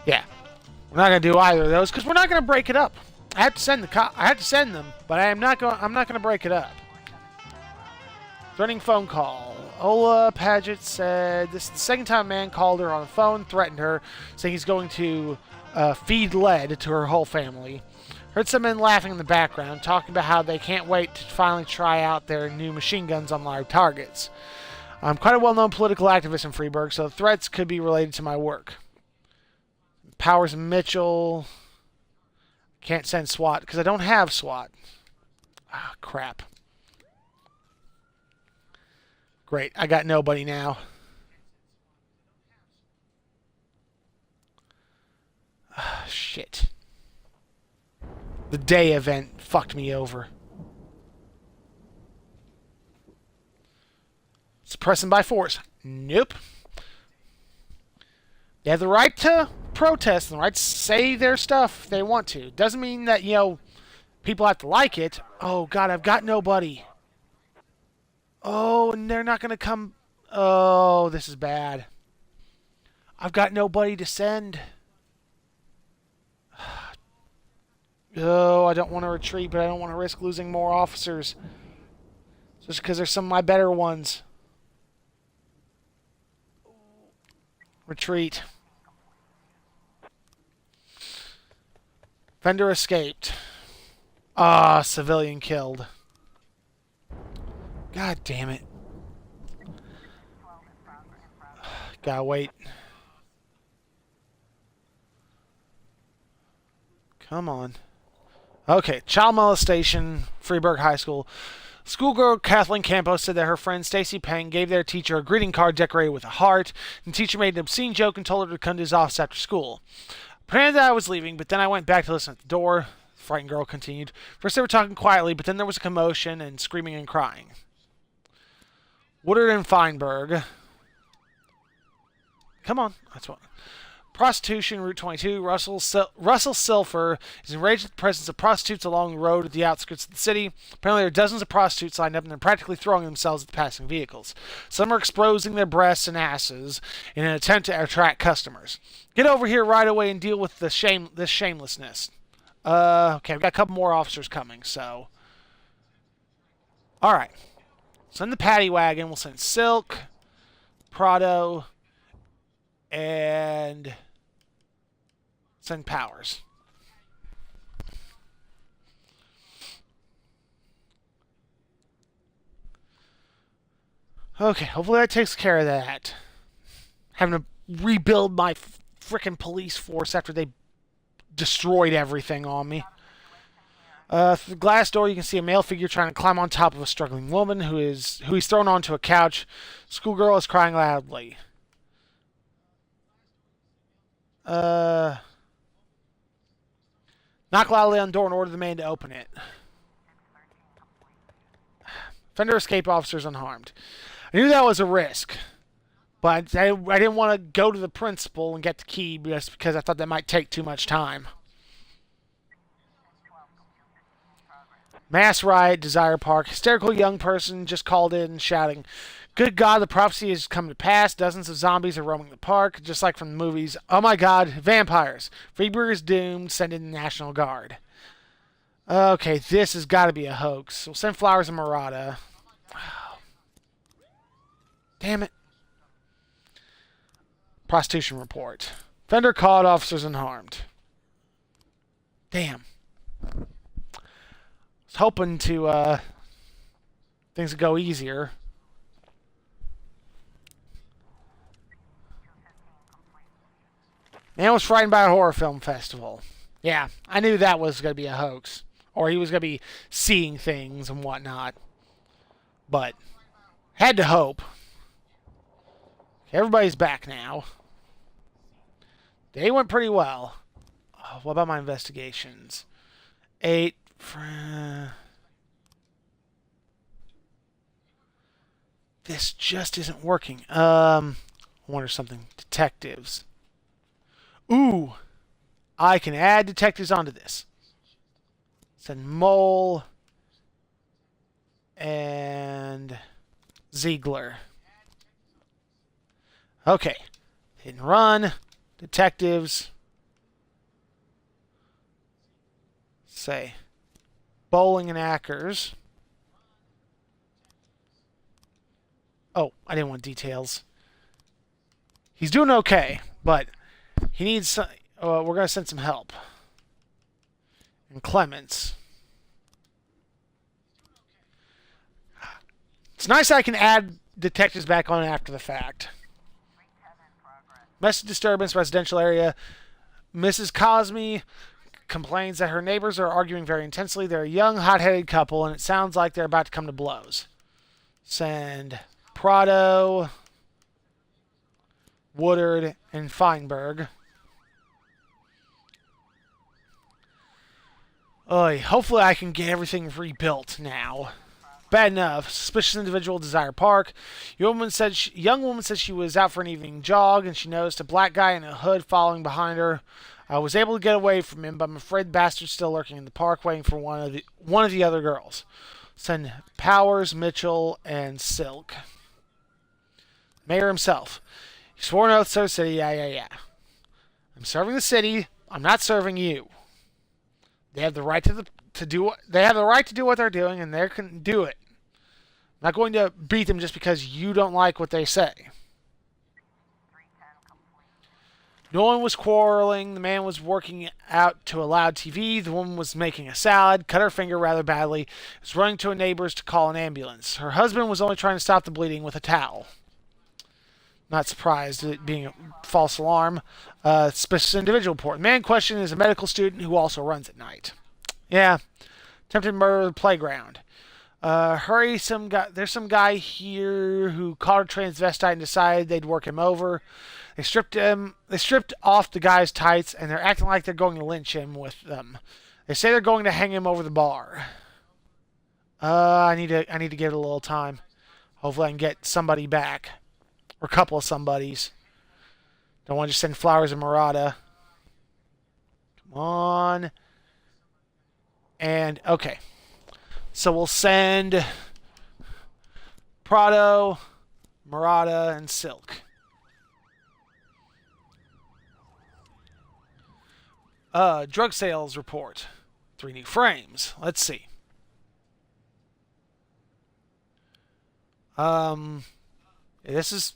Yeah, we're not gonna do either of those because we're not gonna break it up. I have to send them, but I'm not gonna break it up. Threatening phone call. Ola Paget said this is the second time a man called her on the phone, threatened her, saying he's going to feed lead to her whole family. Heard some men laughing in the background, talking about how they can't wait to finally try out their new machine guns on live targets. I'm quite a well-known political activist in Freeburg, so the threats could be related to my work. Powers and Mitchell. Can't send SWAT because I don't have SWAT. Ah, crap. Great, I got nobody now. Ah, shit. The day event fucked me over. Suppressing by force. Nope. They have the right to protest and the right to say their stuff if they want to. Doesn't mean that, people have to like it. Oh, God, I've got nobody. Oh, and they're not going to come. Oh, this is bad. I've got nobody to send. Oh, I don't want to retreat, but I don't want to risk losing more officers. Just because they're some of my better ones. Retreat. Vendor escaped. Ah, civilian killed. God damn it. Gotta wait. Come on. Okay, child molestation, Freeburg High School. Schoolgirl Kathleen Campos said that her friend Stacy Peng gave their teacher a greeting card decorated with a heart, and the teacher made an obscene joke and told her to come to his office after school. I pretended that I was leaving, but then I went back to listen at the door. The frightened girl continued. First they were talking quietly, but then there was a commotion and screaming and crying. Woodard and Feinberg. Come on, that's what. Prostitution, Route 22. Russell Silfer is enraged at the presence of prostitutes along the road at the outskirts of the city. Apparently there are dozens of prostitutes lined up and they're practically throwing themselves at the passing vehicles. Some are exposing their breasts and asses in an attempt to attract customers. Get over here right away and deal with this shamelessness. Okay, we've got a couple more officers coming, so. Alright. Send the paddy wagon. We'll send Silk, Prado, and send Powers. Okay, hopefully that takes care of that. Having to rebuild my frickin' police force after they destroyed everything on me. Through the glass door, you can see a male figure trying to climb on top of a struggling woman who he's thrown onto a couch. Schoolgirl is crying loudly. Knock loudly on the door and order the man to open it. Fender escape officers unharmed. I knew that was a risk, but I didn't want to go to the principal and get the key just because I thought that might take too much time. Mass riot, Desire Park. Hysterical young person just called in shouting, "Good God, the prophecy has come to pass. Dozens of zombies are roaming the park, just like from the movies. Oh my God, vampires. Freeburg is doomed. Send in the National Guard." Okay, this has got to be a hoax. We'll send Flowers and Murata. Damn it. Prostitution report. Fender caught, officers unharmed. Damn. I was hoping to, things would go easier. Man was frightened by a horror film festival. Yeah, I knew that was going to be a hoax. Or he was going to be seeing things and whatnot. But, had to hope. Everybody's back now. They went pretty well. Oh, what about my investigations? 8. This just isn't working. I wonder something. Detectives. Ooh. I can add detectives onto this. Send Mole and Ziegler. Okay. Hit and run. Detectives. Say Bowling and Ackers. Oh, I didn't want details. He's doing okay, but he needs some, we're going to send some help. And Clements. It's nice I can add detectives back on after the fact. Message disturbance, residential area. Mrs. Cosme complains that her neighbors are arguing very intensely. They're a young, hot-headed couple, and it sounds like they're about to come to blows. Send Prado, Woodard, and Feinberg. Oy, hopefully I can get everything rebuilt now. Bad enough. Suspicious individual, Desire Park. Young woman said she was out for an evening jog, and she noticed a black guy in a hood following behind her. I was able to get away from him, but I'm afraid the bastard's still lurking in the park, waiting for one of the other girls. Send Powers, Mitchell, and Silk. Mayor himself. He swore an oath to serve the city. Yeah. I'm serving the city. I'm not serving you. They have the right to do what they're doing, and they can do it. I'm not going to beat them just because you don't like what they say. No one was quarreling. The man was working out to a loud TV. The woman was making a salad, cut her finger rather badly, was running to a neighbor's to call an ambulance. Her husband was only trying to stop the bleeding with a towel. Not surprised at it being a false alarm. Suspicious individual report. The man in question is a medical student who also runs at night. Yeah. Attempted murder of the playground. Hurry, there's some guy here who caught a transvestite and decided they'd work him over. They stripped off the guy's tights, and they're acting like they're going to lynch him with them. They say they're going to hang him over the bar. I need to give it a little time. Hopefully I can get somebody back. Or a couple of somebodies. Don't want to just send Flowers and Murata. Come on. And, okay. So we'll send Prado, Murata, and Silk. Drug sales report. 3 new frames. Let's see. This is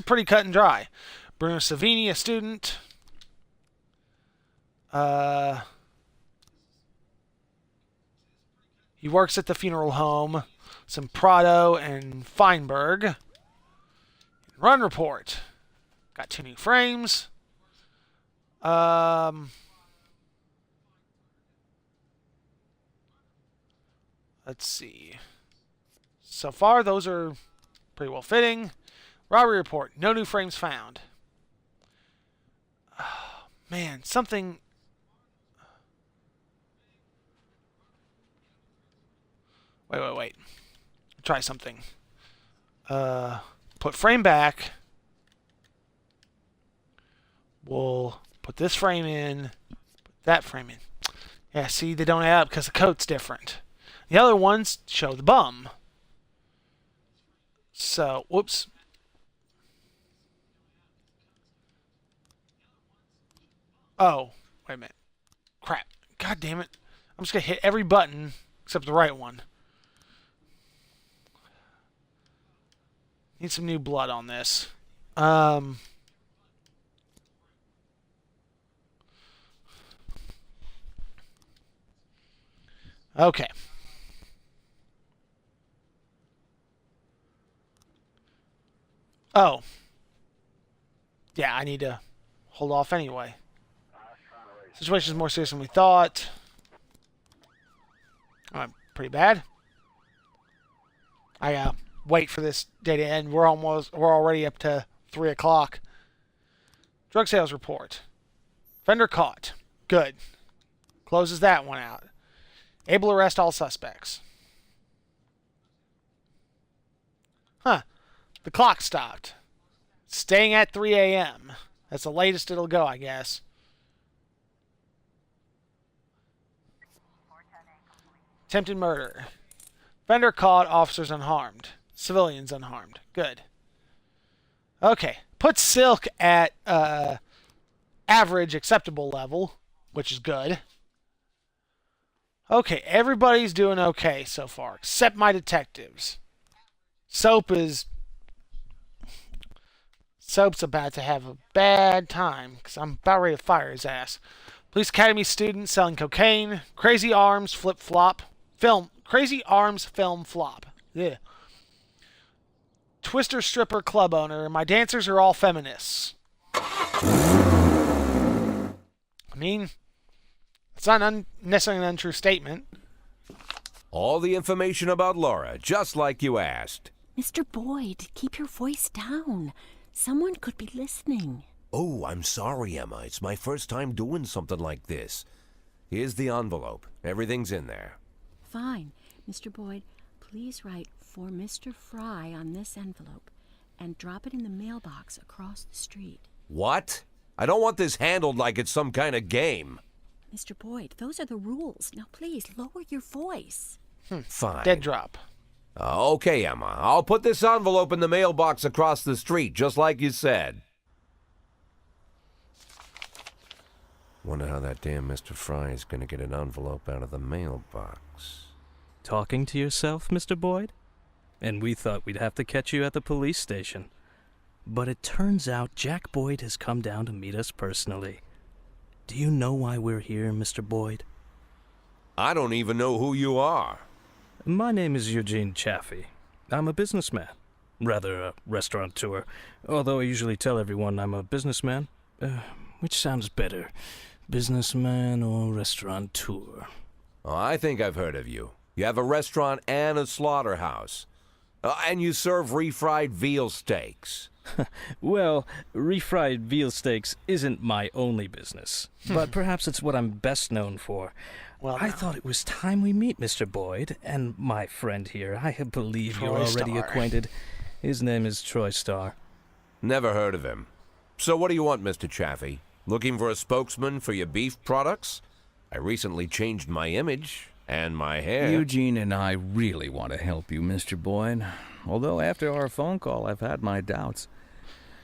pretty cut and dry. Bruno Savini, a student. He works at the funeral home. Some Prado and Feinberg. Run report. Got 2 new frames. Let's see. So far, those are pretty well fitting. Robbery report. No new frames found. Oh, man, something... Wait. Try something. Put frame back. We'll put this frame in. Put that frame in. Yeah, see, they don't add up because the coat's different. The other ones show the bum. So, whoops. Oh, wait a minute. Crap. God damn it. I'm just going to hit every button except the right one. Need some new blood on this. Okay. Oh. Yeah, I need to hold off anyway. Situation's more serious than we thought. Pretty bad. I wait for this day to end. We're already up to 3 o'clock. Drug sales report. Offender caught. Good. Closes that one out. Able to arrest all suspects. Huh. The clock stopped. Staying at 3 a.m. That's the latest it'll go, I guess. Attempted murder. Offender caught, officers unharmed. Civilians unharmed. Good. Okay. Put Silk at average acceptable level, which is good. Okay, everybody's doing okay so far, except my detectives. Soap's about to have a bad time, because I'm about ready to fire his ass. Police Academy student selling cocaine. Crazy Arms film flop. Yeah. Twister stripper club owner. My dancers are all feminists. I mean, it's not necessarily an untrue statement. All the information about Laura, just like you asked. Mr. Boyd, keep your voice down. Someone could be listening. Oh, I'm sorry, Emma. It's my first time doing something like this. Here's the envelope. Everything's in there. Fine. Mr. Boyd, please write for Mr. Fry on this envelope and drop it in the mailbox across the street. What? I don't want this handled like it's some kind of game. Mr. Boyd, those are the rules. Now please, lower your voice. Fine. Dead drop. Okay, Emma. I'll put this envelope in the mailbox across the street, just like you said. Wonder how that damn Mr. Fry is going to get an envelope out of the mailbox. Talking to yourself, Mr. Boyd? And we thought we'd have to catch you at the police station. But it turns out Jack Boyd has come down to meet us personally. Do you know why we're here, Mr. Boyd? I don't even know who you are. My name is Eugene Chaffee. I'm a businessman. Rather, a restaurateur. Although I usually tell everyone I'm a businessman. Which sounds better, businessman or restaurateur? Oh, I think I've heard of you. You have a restaurant and a slaughterhouse. And you serve refried veal steaks. Well, refried veal steaks isn't my only business, but perhaps it's what I'm best known for. Well, I now. thought it was time we meet, Mr. Boyd, and my friend here. I believe you're Troy already Starr. acquainted. His name is Troy Starr. Never heard of him. So what do you want, Mr. Chaffee? Looking for a spokesman for your beef products? I recently changed my image and my hair. Eugene and I really want to help you, Mr. Boyd. Although after our phone call, I've had my doubts.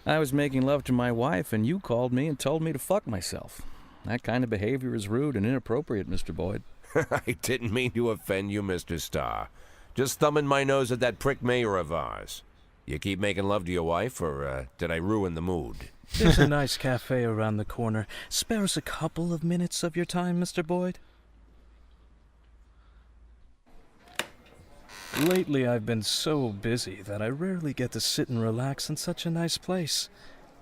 I was making love to my wife, and you called me and told me to fuck myself. That kind of behavior is rude and inappropriate, Mr. Boyd. I didn't mean to offend you, Mr. Starr. Just thumbing my nose at that prick mayor of ours. You keep making love to your wife, or did I ruin the mood? There's a nice cafe around the corner. Spare us a couple of minutes of your time, Mr. Boyd. Lately, I've been so busy that I rarely get to sit and relax in such a nice place,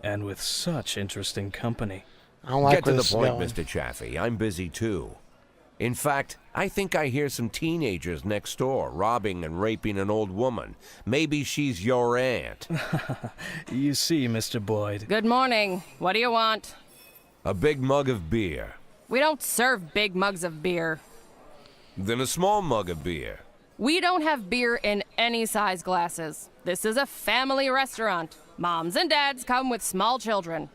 and with such interesting company. I don't like Get to where the this is point, going. Mr. Chaffee. I'm busy, too. In fact, I think I hear some teenagers next door robbing and raping an old woman. Maybe she's your aunt. You see, Mr. Boyd. Good morning. What do you want? A big mug of beer. We don't serve big mugs of beer. Then a small mug of beer. We don't have beer in any size glasses. This is a family restaurant. Moms and dads come with small children.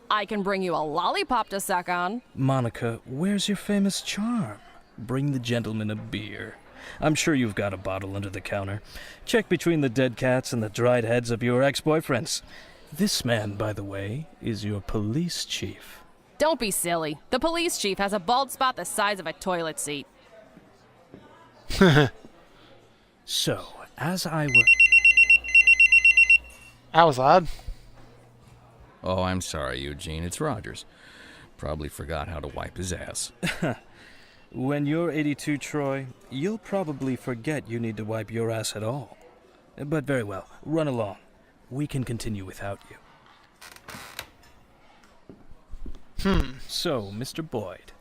I can bring you a lollipop to suck on. Monica, where's your famous charm? Bring the gentleman a beer. I'm sure you've got a bottle under the counter. Check between the dead cats and the dried heads of your ex-boyfriends. This man, by the way, is your police chief. Don't be silly. The police chief has a bald spot the size of a toilet seat. So, as I was... That was odd. Oh, I'm sorry, Eugene. It's Rogers. Probably forgot how to wipe his ass. When you're 82, Troy, you'll probably forget you need to wipe your ass at all. But very well. Run along. We can continue without you. So, Mr. Boyd,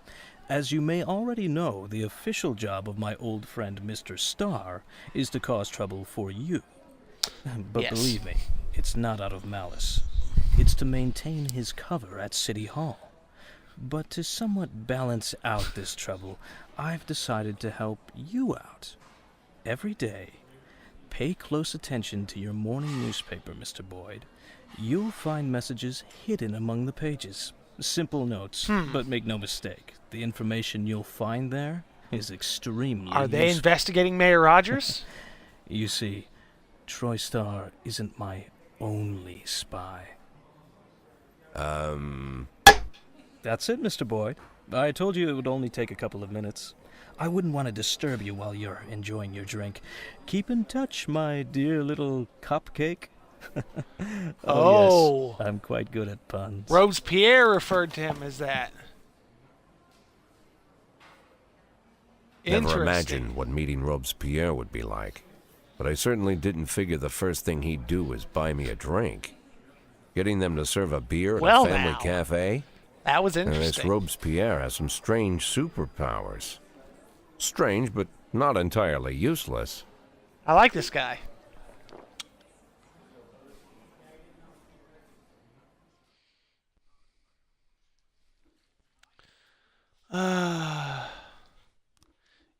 as you may already know, the official job of my old friend Mr. Starr is to cause trouble for you. But Yes. believe me, it's not out of malice. It's to maintain his cover at City Hall. But to somewhat balance out this trouble, I've decided to help you out. Every day, pay close attention to your morning newspaper, Mr. Boyd. You'll find messages hidden among the pages. Simple notes, but make no mistake, the information you'll find there is extremely Are they useful. investigating Mayor Rogers? You see, Troy Starr isn't my only spy. That's it, Mr. Boyd. I told you it would only take a couple of minutes. I wouldn't want to disturb you while you're enjoying your drink. Keep in touch, my dear little cupcake. Oh. Yes, I'm quite good at puns. Robespierre referred to him as that. Never Interesting. imagined what meeting Robespierre would be like. But I certainly didn't figure the first thing he'd do was buy me a drink. Getting them to serve a beer at Well, a family now. cafe? That was And this interesting. Robespierre has some strange superpowers. Strange, but not entirely useless. I like this guy.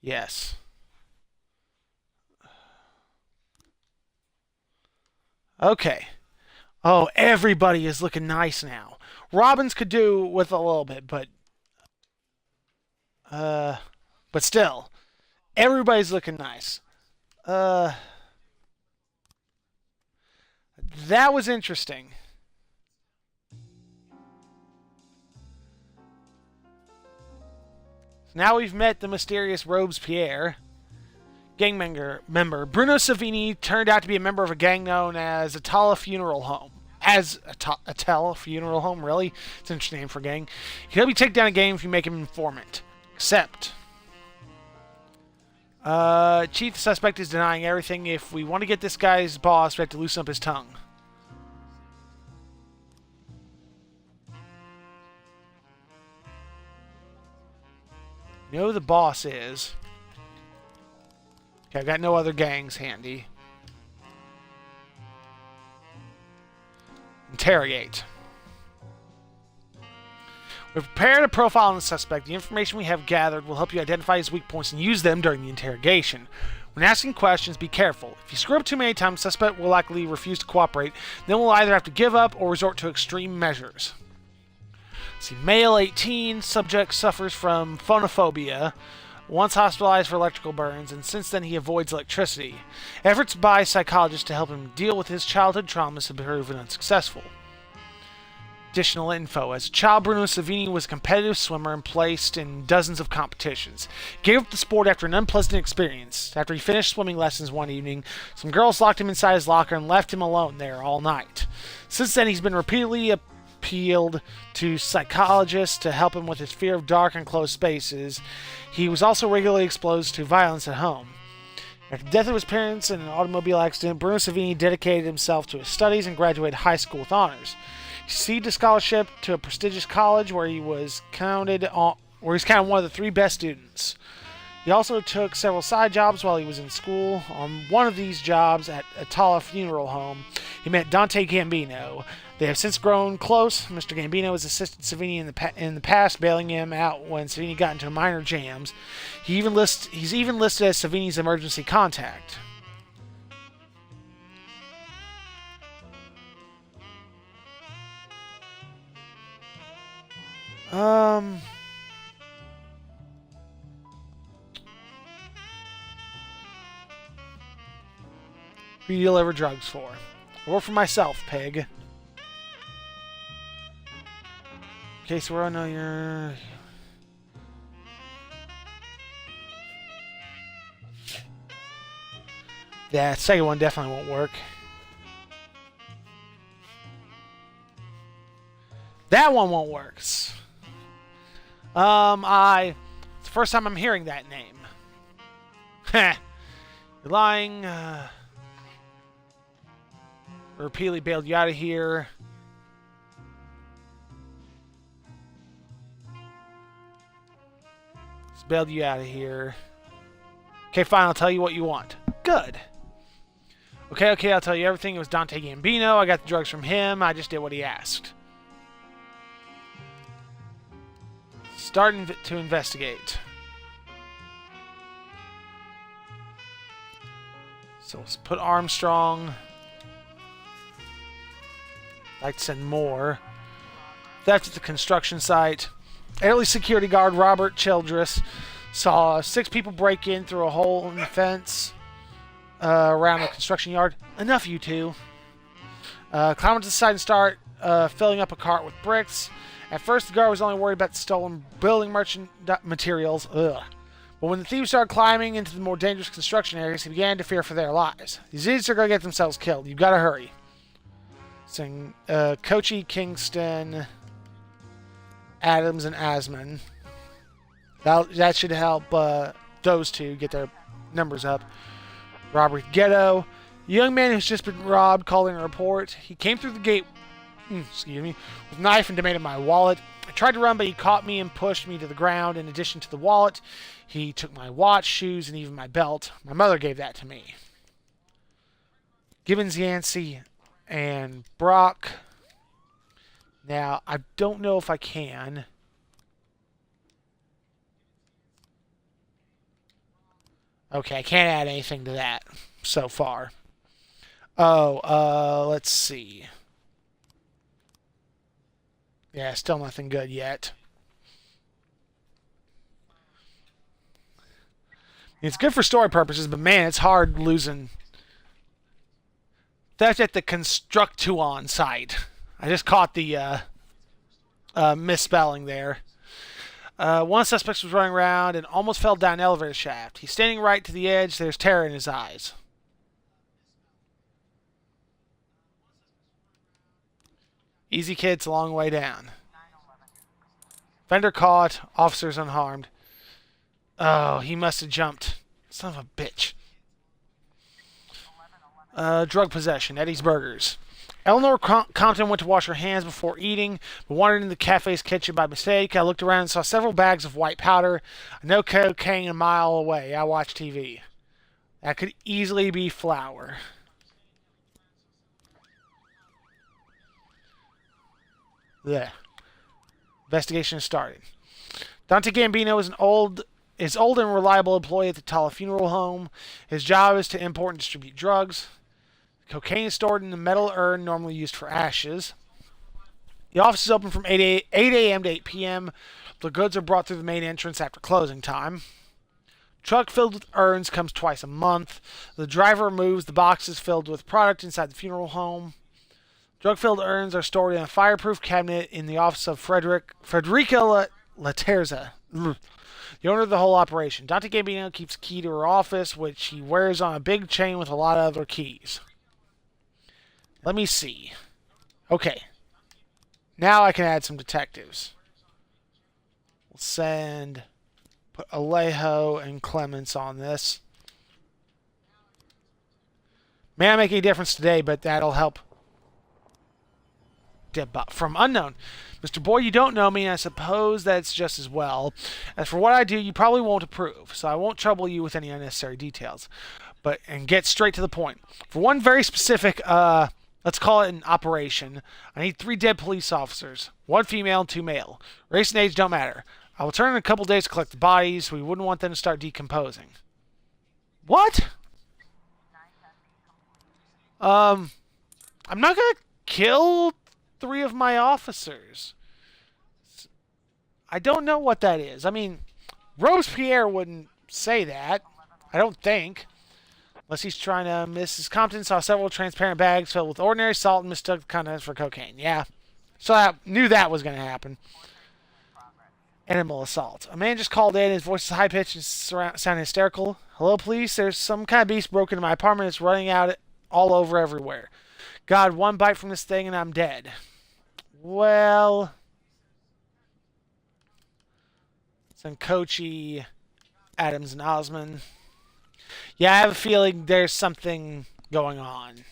Yes. Okay. Oh, everybody is looking nice now. Robbins could do with a little bit, but still, everybody's looking nice. That was interesting. Now we've met the mysterious Robespierre. Gang member Bruno Savini turned out to be a member of a gang known as Atala Funeral Home. Atala Funeral Home, really? It's an interesting name for a gang. He'll be taken down a game if you make him informant. Except, Chief, the suspect is denying everything. If we want to get this guy's boss, we have to loosen up his tongue. You know who the boss is. Okay, I've got no other gangs handy. Interrogate. We've prepared a profile on the suspect. The information we have gathered will help you identify his weak points and use them during the interrogation. When asking questions, be careful. If you screw up too many times, the suspect will likely refuse to cooperate. Then we'll either have to give up or resort to extreme measures. See, male 18, subject suffers from phonophobia, once hospitalized for electrical burns, and since then he avoids electricity. Efforts by psychologists to help him deal with his childhood traumas have proven unsuccessful. Additional info. As a child, Bruno Savini was a competitive swimmer and placed in dozens of competitions. He gave up the sport after an unpleasant experience. After he finished swimming lessons one evening, some girls locked him inside his locker and left him alone there all night. Since then, he's been repeatedly appealed to psychologists to help him with his fear of dark and closed spaces. He was also regularly exposed to violence at home. After the death of his parents in an automobile accident, Bruno Savini dedicated himself to his studies and graduated high school with honors. He received a scholarship to a prestigious college where he was counted one of the 3 best students. He also took several side jobs while he was in school. On one of these jobs at Atala Funeral Home, he met Dante Gambino. They have since grown close. Mr. Gambino has assisted Savini in the past, bailing him out when Savini got into minor jams. He's even listed as Savini's emergency contact. Who do you deliver drugs for? I work for myself, pig. Okay, so I know you're... Yeah, second one definitely won't work. That one won't work. It's the first time I'm hearing that name. Heh. You're lying. Repeatedly bailed you out of here. Just bailed you out of here. Okay, fine. I'll tell you what you want. Good. Okay, I'll tell you everything. It was Dante Gambino. I got the drugs from him. I just did what he asked. Starting to investigate. So let's put Armstrong. I'd like to send more. Theft at the construction site. Early security guard Robert Childress saw 6 people break in through a hole in the fence around the construction yard. Enough, you two. Climb to the side and start filling up a cart with bricks. At first, the guard was only worried about the stolen building materials. Ugh. But when the thieves started climbing into the more dangerous construction areas, he began to fear for their lives. These idiots are going to get themselves killed. You've got to hurry. Saying Kochi, Kingston, Adams, and Asman. That should help those two get their numbers up. Robert Ghetto. A young man who's just been robbed calling a report. He came through the gate with a knife and demanded my wallet. I tried to run, but he caught me and pushed me to the ground. In addition to the wallet, he took my watch, shoes, and even my belt. My mother gave that to me. Gibbons, Yancey, and Brock. Now, I don't know if I can. Okay, I can't add anything to that so far. Oh, let's see. Yeah, still nothing good yet. It's good for story purposes, but man, it's hard losing. That's at the Constructuon site. I just caught the misspelling there. One of the suspects was running around and almost fell down an elevator shaft. He's standing right to the edge. There's terror in his eyes. Easy, kid. It's a long way down. Fender caught. Officers unharmed. Oh, he must have jumped Son of a bitch. Drug possession. Eddie's Burgers. Eleanor Compton went to wash her hands before eating, but wandered into the cafe's kitchen by mistake. I looked around and saw several bags of white powder. I know cocaine a mile away. I watch TV. That could easily be flour. There. Investigation has started. Dante Gambino is old and reliable employee at the Tala Funeral Home. His job is to import and distribute drugs. Cocaine is stored in a metal urn normally used for ashes. The office is open from 8 a.m. to 8 p.m. The goods are brought through the main entrance after closing time. Truck filled with urns comes twice a month. The driver removes the boxes filled with product inside the funeral home. Drug-filled urns are stored in a fireproof cabinet in the office of Frederica Laterza, the owner of the whole operation. Dante Gambino keeps a key to her office, which he wears on a big chain with a lot of other keys. Let me see. Okay. Now I can add some detectives. We'll put Alejo and Clements on this. May not make any difference today, but that'll help. From unknown. Mr. Boyd, you don't know me, and I suppose that's just as well. As for what I do, you probably won't approve, so I won't trouble you with any unnecessary details. And get straight to the point. For one very specific, let's call it an operation, I need 3 dead police officers. 1 female and 2 male. Race and age don't matter. I will turn in a couple days to collect the bodies. We wouldn't want them to start decomposing. What? I'm not going to kill 3 of my officers. I don't know what that is. I mean, Robespierre wouldn't say that. I don't think. Unless he's trying to... Mrs. Compton saw several transparent bags filled with ordinary salt and mistook the contents for cocaine. Yeah. So I knew that was going to happen. Animal assault. A man just called in. His voice is high-pitched and sounding hysterical. Hello, police. There's some kind of beast broken into my apartment. It's running out all over everywhere. God, 1 bite from this thing and I'm dead. Well... Sankochi, Adams, and Osman. Yeah, I have a feeling there's something going on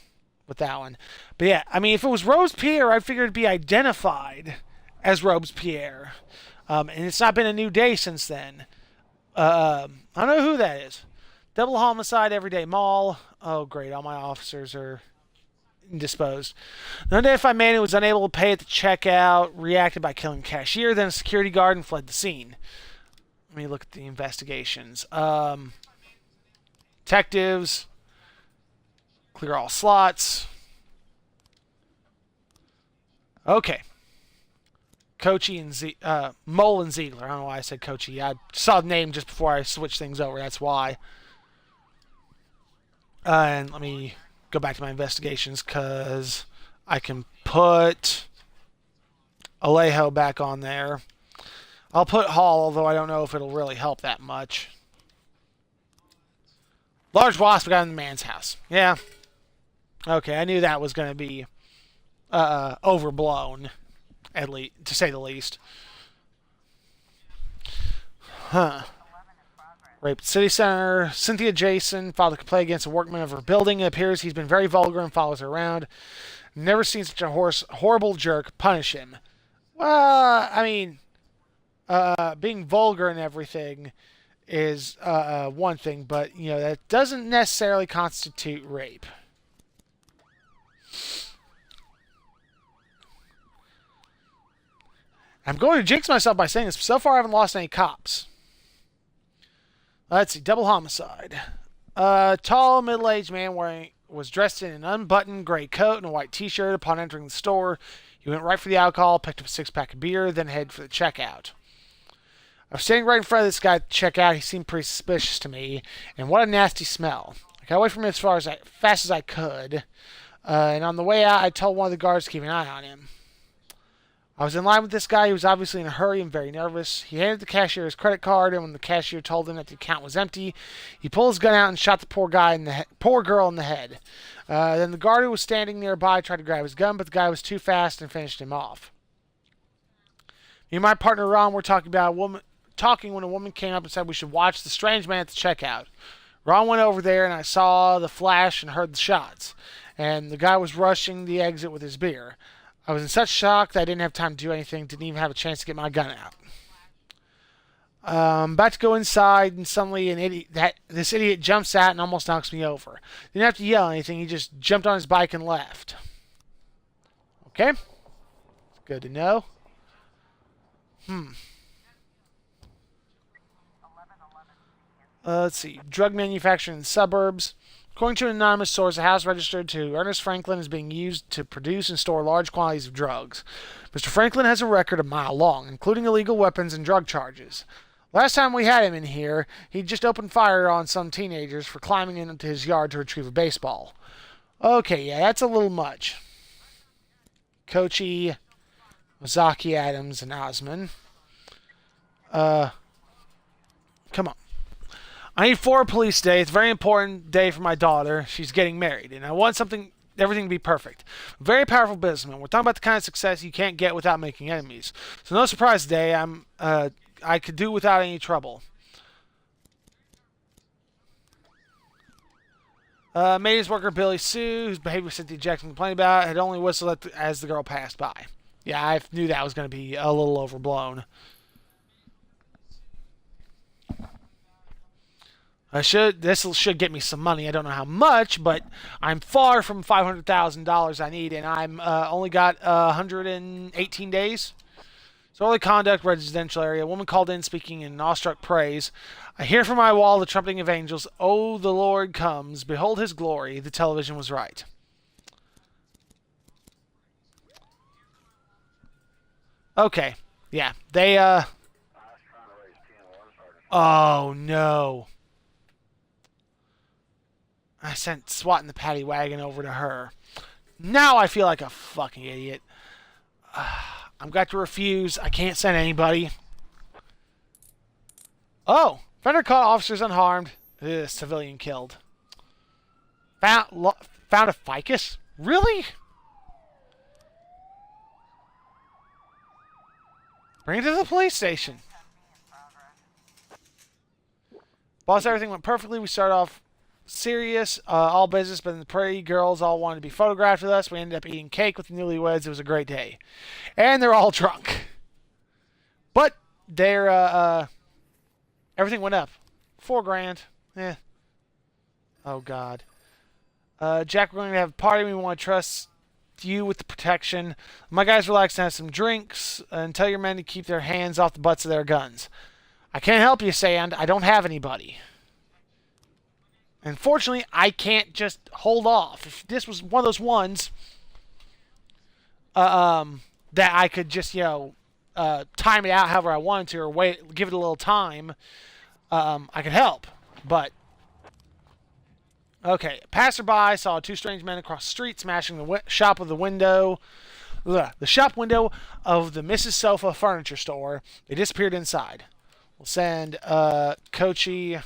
with that one. But yeah, I mean, if it was Robespierre, I figured it'd be identified as Robespierre. And it's not been a new day since then. I don't know who that is. Double homicide, everyday mall. Oh, great. All my officers are indisposed. An unidentified man who was unable to pay at the checkout reacted by killing a cashier, then a security guard, and fled the scene. Let me look at the investigations. Detectives. Clear all slots. Okay. Kochi and Mole and Ziegler. I don't know why I said Kochi. I saw the name just before I switched things over. That's why. And let me go back to my investigations because I can put Alejo back on there. I'll put Hall, although I don't know if it'll really help that much. Large wasp got in the man's house. Yeah. Okay, I knew that was going to be overblown, at least, to say the least. Huh. Rape at City Center. Cynthia Jason filed a complaint against a workman of her building. It appears he's been very vulgar and follows her around. Never seen such a horrible jerk. Punish him. Well, I mean... being vulgar and everything is one thing, but you know that doesn't necessarily constitute rape. I'm going to jinx myself by saying this, but so far I haven't lost any cops. Let's see, double homicide. Tall, middle-aged man was dressed in an unbuttoned gray coat and a white t-shirt. Upon entering the store, he went right for the alcohol, picked up a 6-pack of beer, then headed for the checkout. I was standing right in front of this guy at the checkout. He seemed pretty suspicious to me, and what a nasty smell. I got away from him as fast as I could, and on the way out, I told one of the guards to keep an eye on him. I was in line with this guy. He was obviously in a hurry and very nervous. He handed the cashier his credit card, and when the cashier told him that the account was empty, he pulled his gun out and shot the poor girl in the head. Then the guard who was standing nearby tried to grab his gun, but the guy was too fast and finished him off. Me and my partner Ron were talking when a woman came up and said we should watch the strange man at the checkout. Ron went over there, and I saw the flash and heard the shots. And the guy was rushing the exit with his beer. I was in such shock that I didn't have time to do anything, didn't even have a chance to get my gun out. About to go inside, and suddenly this idiot jumps out and almost knocks me over. Didn't have to yell anything, he just jumped on his bike and left. Okay. Good to know. Let's see. Drug manufacturing in the suburbs. According to an anonymous source, a house registered to Ernest Franklin is being used to produce and store large quantities of drugs. Mr. Franklin has a record a mile long, including illegal weapons and drug charges. Last time we had him in here, he just opened fire on some teenagers for climbing into his yard to retrieve a baseball. Okay, yeah, that's a little much. Kochi, Ozaki, Adams, and Osman. Come on. I need 4 police today. It's a very important day for my daughter. She's getting married, and I want everything to be perfect. Very powerful businessman. We're talking about the kind of success you can't get without making enemies. So no surprise today. I could do without any trouble. Maid's worker Billy Sue, whose behavior Cynthia Jackson complained about, had only whistled as the girl passed by. Yeah, I knew that was going to be a little overblown. This should get me some money. I don't know how much, but I'm far from $500,000 I need, and I'm only got 118 days. So early conduct, residential area. A woman called in speaking in awestruck praise. I hear from my wall the trumpeting of angels. Oh, the Lord comes. Behold his glory. The television was right. Okay. Yeah. They, Oh, no. I sent SWAT in the paddy wagon over to her. Now I feel like a fucking idiot. I've got to refuse. I can't send anybody. Oh! Fender caught officers unharmed. Ugh, civilian killed. Found a ficus? Really? Bring it to the police station. Boss, everything went perfectly. We started off serious, all business, but the pretty girls all wanted to be photographed with us. We ended up eating cake with the newlyweds. It was a great day. And they're all drunk. But they're, everything went up. $4,000. Eh. Oh, God. Jack, we're going to have a party. We want to trust you with the protection. My guys relax and have some drinks, and tell your men to keep their hands off the butts of their guns. I can't help you, Sand. I don't have anybody. Unfortunately, I can't just hold off. If this was one of those ones that I could just, time it out however I wanted to, or wait, give it a little time, I could help. But okay, passerby saw 2 strange men across the street smashing the shop window of the Mrs. Sofa furniture store. They disappeared inside. We'll send Kochi,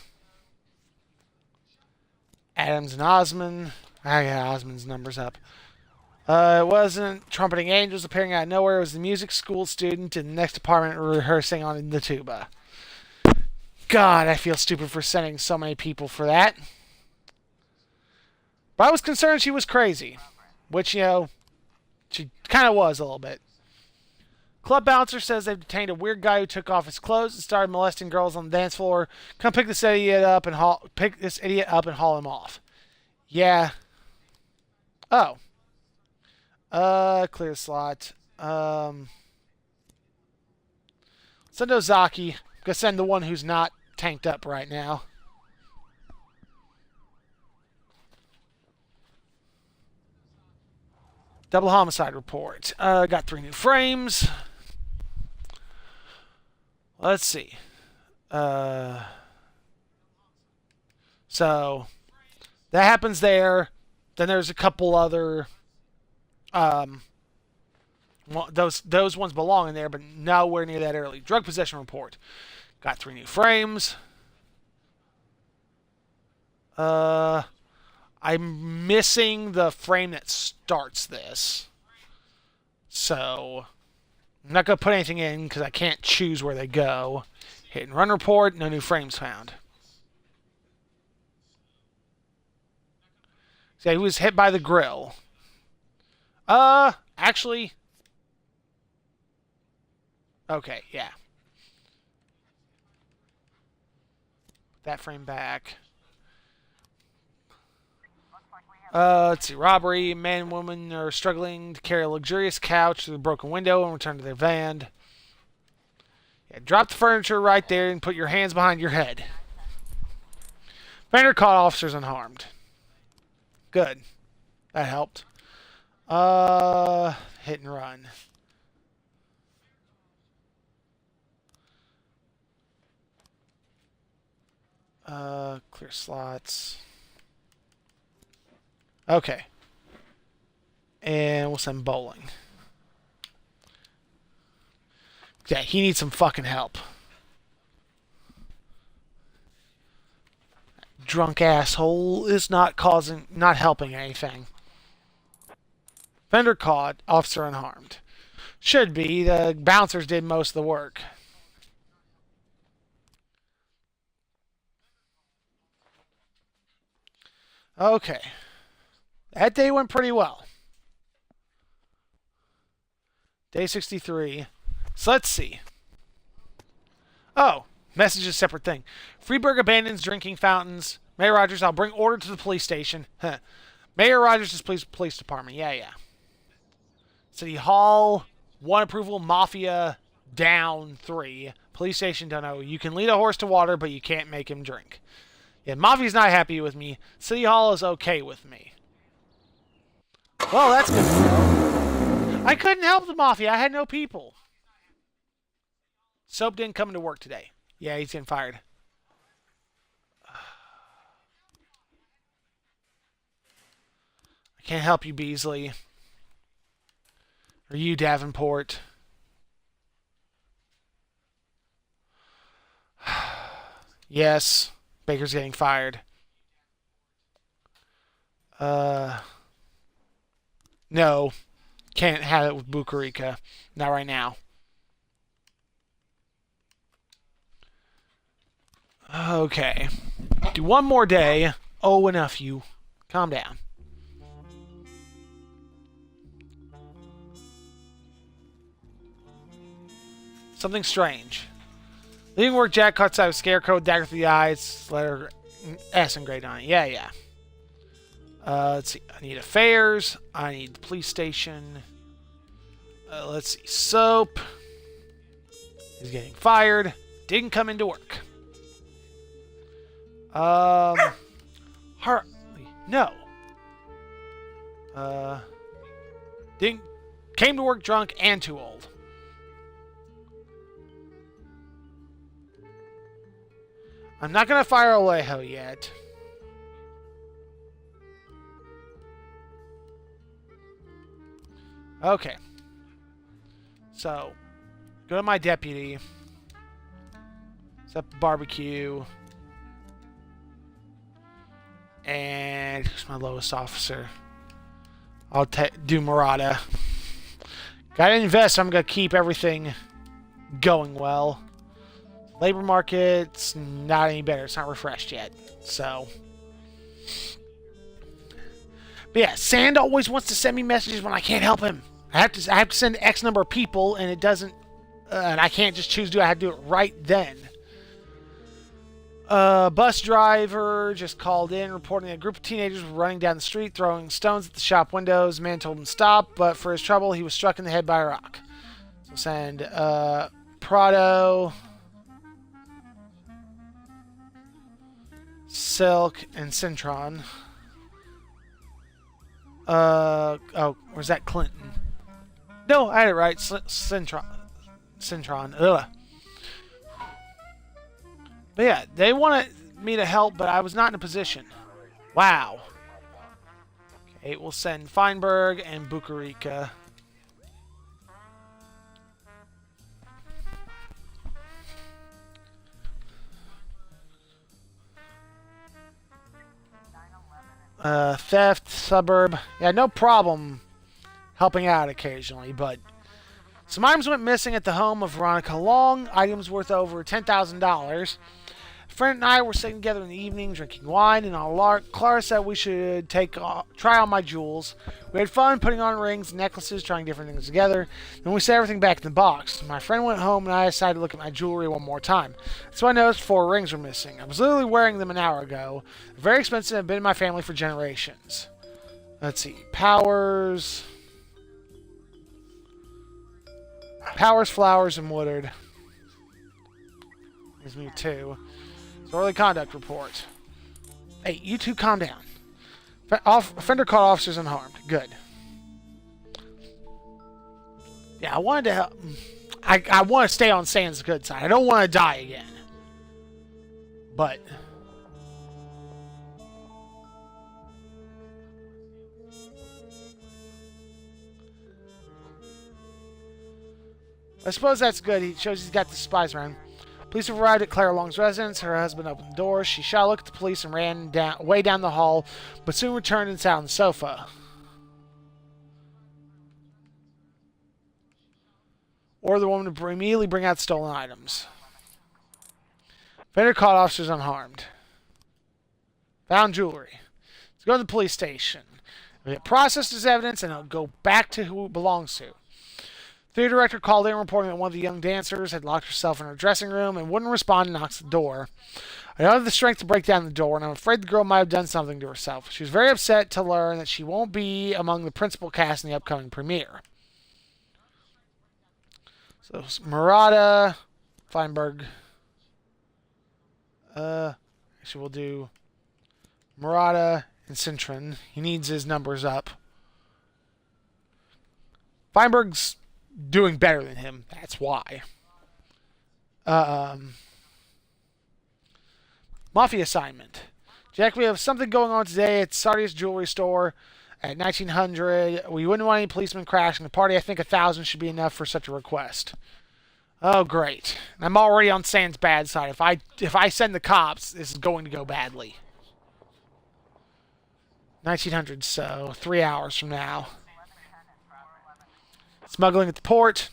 Adams, and Osman. I got Osman's numbers up. It wasn't trumpeting angels appearing out of nowhere. It was the music school student in the next apartment rehearsing on the tuba. God, I feel stupid for sending so many people for that. But I was concerned she was crazy. Which, she kind of was a little bit. Club bouncer says they've detained a weird guy who took off his clothes and started molesting girls on the dance floor. Come pick this idiot up and haul him off. Yeah. Oh. Clear the slot. Send Ozaki. I'm gonna send the one who's not tanked up right now. Double homicide report. Got 3 new frames. Let's see. So that happens there. Then there's a couple other. Those ones belong in there, but nowhere near that early. Drug possession report. Got 3 new frames. I'm missing the frame that starts this. So I'm not going to put anything in because I can't choose where they go. Hit and run report. No new frames found. So he was hit by the grill. Actually... Okay, yeah. That frame back. Let's see. Robbery. Man and woman are struggling to carry a luxurious couch through the broken window and return to their van. Yeah, drop the furniture right there and put your hands behind your head. Fender caught officers unharmed. Good. That helped. Hit and run. Clear slots. Okay. And we'll send bowling. Yeah, he needs some fucking help. Drunk asshole is not helping anything. Fender caught, officer unharmed. Should be. The bouncers did most of the work. Okay. That day went pretty well. Day 63. So let's see. Oh, message is a separate thing. Freeburg abandons drinking fountains. Mayor Rogers, I'll bring order to the police station. Huh. Mayor Rogers is police department. Yeah. City Hall, 1 approval. Mafia, down 3. Police station, don't know. You can lead a horse to water, but you can't make him drink. Yeah, Mafia's not happy with me. City Hall is okay with me. Well, that's good to know. I couldn't help the Mafia. I had no people. Soap didn't come into work today. Yeah, he's getting fired. I can't help you, Beasley. Or you, Davenport. Yes. Baker's getting fired. No. Can't have it with Bucarica. Not right now. Okay. Do one more day. Oh, enough, you. Calm down. Something strange. Leaving work, Jack cuts out a scarecrow, dagger through the eyes, letter S engraved on it. Yeah. Let's see. I need affairs. I need the police station. Let's see. Soap. He's getting fired. Didn't come into work. Hartley. No. Didn't. Came to work drunk and too old. I'm not going to fire Alejo yet. Okay. So, go to my deputy. Set up barbecue. And here's my lowest officer. I'll do Murata. Gotta invest. I'm going to keep everything going well. Labor market's not any better. It's not refreshed yet. So. But yeah, Sand always wants to send me messages when I can't help him. I have to send X number of people, and it doesn't. And I can't just choose to do it. I have to do it right then. Bus driver just called in, reporting that a group of teenagers were running down the street, throwing stones at the shop windows. The man told him to stop, but for his trouble, he was struck in the head by a rock. So send Prado, Silk, and Cintron. Where's that Clinton? No, I had it right. Cintron. Ugh. But yeah, they wanted me to help, but I was not in a position. Wow. Okay, we'll send Feinberg and Bucarica. Theft, suburb. Yeah, no problem helping out occasionally, but some items went missing at the home of Veronica Long. Items worth over $10,000. friend and I were sitting together in the evening, drinking wine, and on a lark, Clara said we should try on my jewels. We had fun putting on rings and necklaces, trying different things together. Then we set everything back in the box. My friend went home, and I decided to look at my jewelry one more time. So I noticed 4 rings were missing. I was literally wearing them an hour ago. They're very expensive and have been in my family for generations. Let's see. Powers, Flowers, and Woodard. Gives me 2. Early conduct report. Hey, you two calm down. Offender caught, officers unharmed. Good. Yeah, I wanted to help. I want to stay on Sam's good side. I don't want to die again. But I suppose that's good. He shows he's got the spies around. Police have arrived at Clara Long's residence. Her husband opened the door. She shot a look at the police and ran way down the hall, but soon returned and sat on the sofa. Or the woman to immediately bring out stolen items. Vendor caught, officers unharmed. Found jewelry. Let's go to the police station. We get processed as evidence, and it'll go back to who it belongs to. Theater director called in reporting that one of the young dancers had locked herself in her dressing room and wouldn't respond and knocks the door. I don't have the strength to break down the door, and I'm afraid the girl might have done something to herself. She was very upset to learn that she won't be among the principal cast in the upcoming premiere. So, Murata, Feinberg. Actually, we'll do Murata and Cintron. He needs his numbers up. Feinberg's doing better than him. That's why. Mafia assignment. Jack, we have something going on today at Sardius Jewelry Store at 1900. We wouldn't want any policemen crashing the party. I think 1,000 should be enough for such a request. Oh, great. I'm already on Sand's bad side. If I send the cops, this is going to go badly. 1900, so 3 hours from now. Smuggling at the port.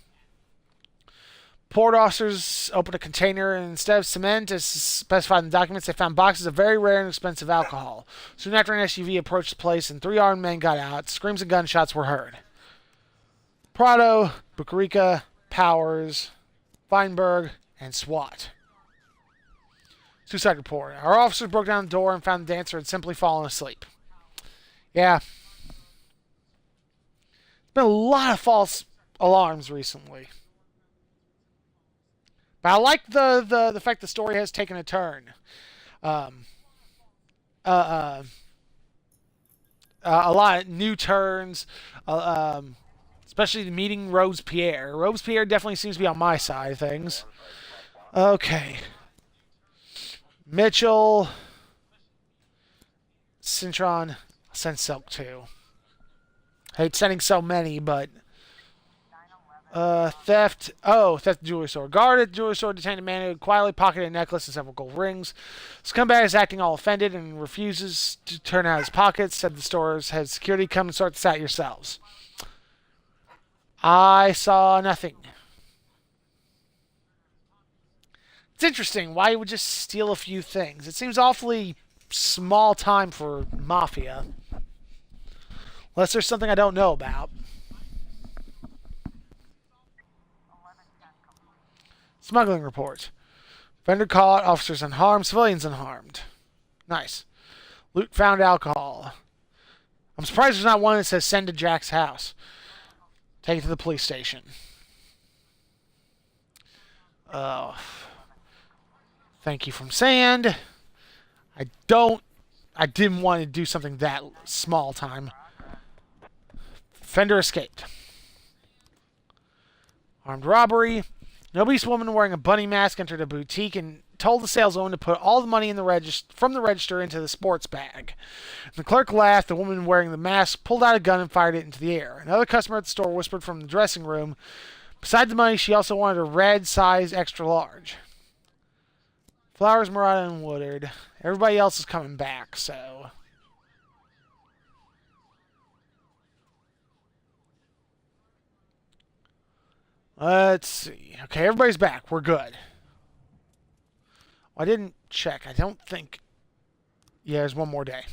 Port officers opened a container, and instead of cement, as specified in the documents, they found boxes of very rare and expensive alcohol. Soon after, an SUV approached the place, and 3 armed men got out. Screams and gunshots were heard. Prado, Bucarica, Powers, Feinberg, and SWAT. Suicide report. Our officers broke down the door and found the dancer had simply fallen asleep. Yeah. Been a lot of false alarms recently. But I like the fact the story has taken a turn. A lot of new turns, especially the meeting Robespierre. Robespierre definitely seems to be on my side of things. Okay. Mitchell. Cintron. I'll send Silk too. Hate sending so many, but theft. Oh, theft of jewelry store. Guard at the jewelry store detained a man who had quietly pocketed a necklace and several gold rings. Scumbag is acting all offended and refuses to turn out his pockets. Said the store's head security, come and sort this out yourselves. I saw nothing. It's interesting why he would just steal a few things. It seems awfully small time for mafia. Unless there's something I don't know about. Smuggling report. Vendor caught, officers unharmed, civilians unharmed. Nice. Loot found alcohol. I'm surprised there's not one that says send to Jack's house. Take it to the police station. Thank you from Sand. I didn't want to do something that small time. Fender escaped. Armed robbery. An obese woman wearing a bunny mask entered a boutique and told the saleswoman to put all the money in from the register into the sports bag. The clerk laughed. The woman wearing the mask pulled out a gun and fired it into the air. Another customer at the store whispered from the dressing room. Besides the money, she also wanted a red size extra large. Flowers, Murata, and Woodard. Everybody else is coming back, so... Let's see. Okay, everybody's back. We're good. I didn't check. I don't think... Yeah, there's one more day.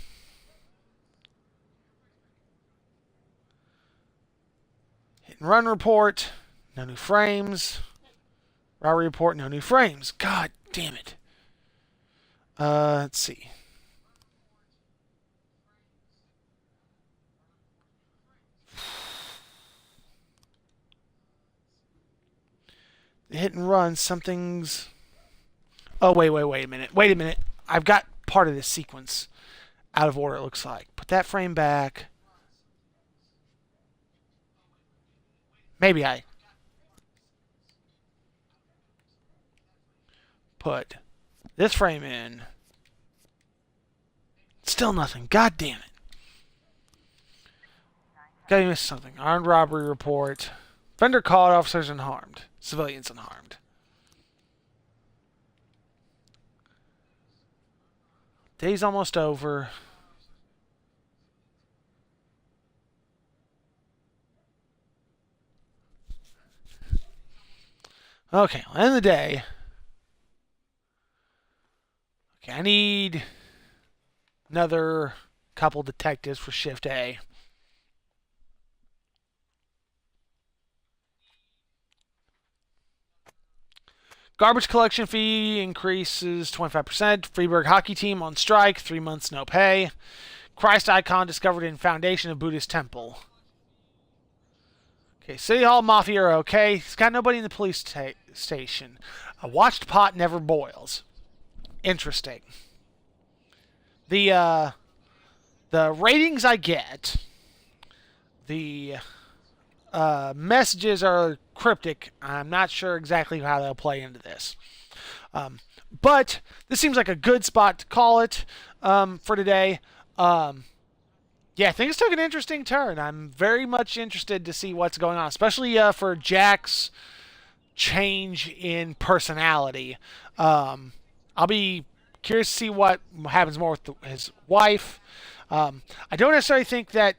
Hit and run report. No new frames. Robbery report. No new frames. God damn it. Let's see. The hit and run, something's... Oh, wait a minute. Wait a minute. I've got part of this sequence out of order, it looks like. Put that frame back. Maybe I... Put this frame in. Still nothing. God damn it. Gotta miss something. Armed robbery report. Vendor caught, officers unharmed. Civilians unharmed. Day's almost over. Okay, well, end of the day. Okay, I need another couple detectives for Shift A. Garbage collection fee increases 25%. Freeburg hockey team on strike. 3 months no pay. Christ icon discovered in foundation of Buddhist temple. Okay, City Hall Mafia are okay. He's got nobody in the police station. A watched pot never boils. Interesting. The ratings I get, the messages are cryptic. I'm not sure exactly how they'll play into this. But this seems like a good spot to call it for today. Yeah, things took an interesting turn. I'm very much interested to see what's going on, especially for Jack's change in personality. I'll be curious to see what happens more with his wife. I don't necessarily think that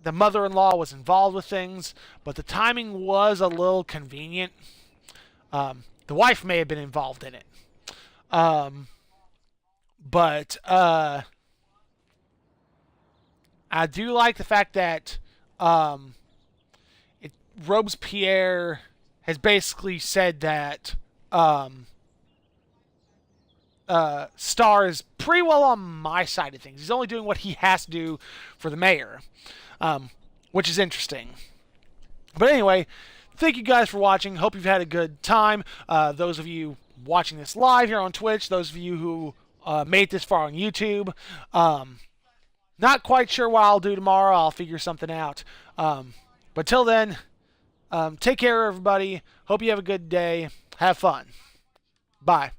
the mother-in-law was involved with things, but the timing was a little convenient. The wife may have been involved in it. But I do like the fact that Robespierre has basically said that Starr is pretty well on my side of things. He's only doing what he has to do for the mayor, which is interesting. But anyway, thank you guys for watching. Hope you've had a good time. Those of you watching this live here on Twitch, those of you who made it this far on YouTube, not quite sure what I'll do tomorrow. I'll figure something out. But till then, take care, everybody. Hope you have a good day. Have fun. Bye.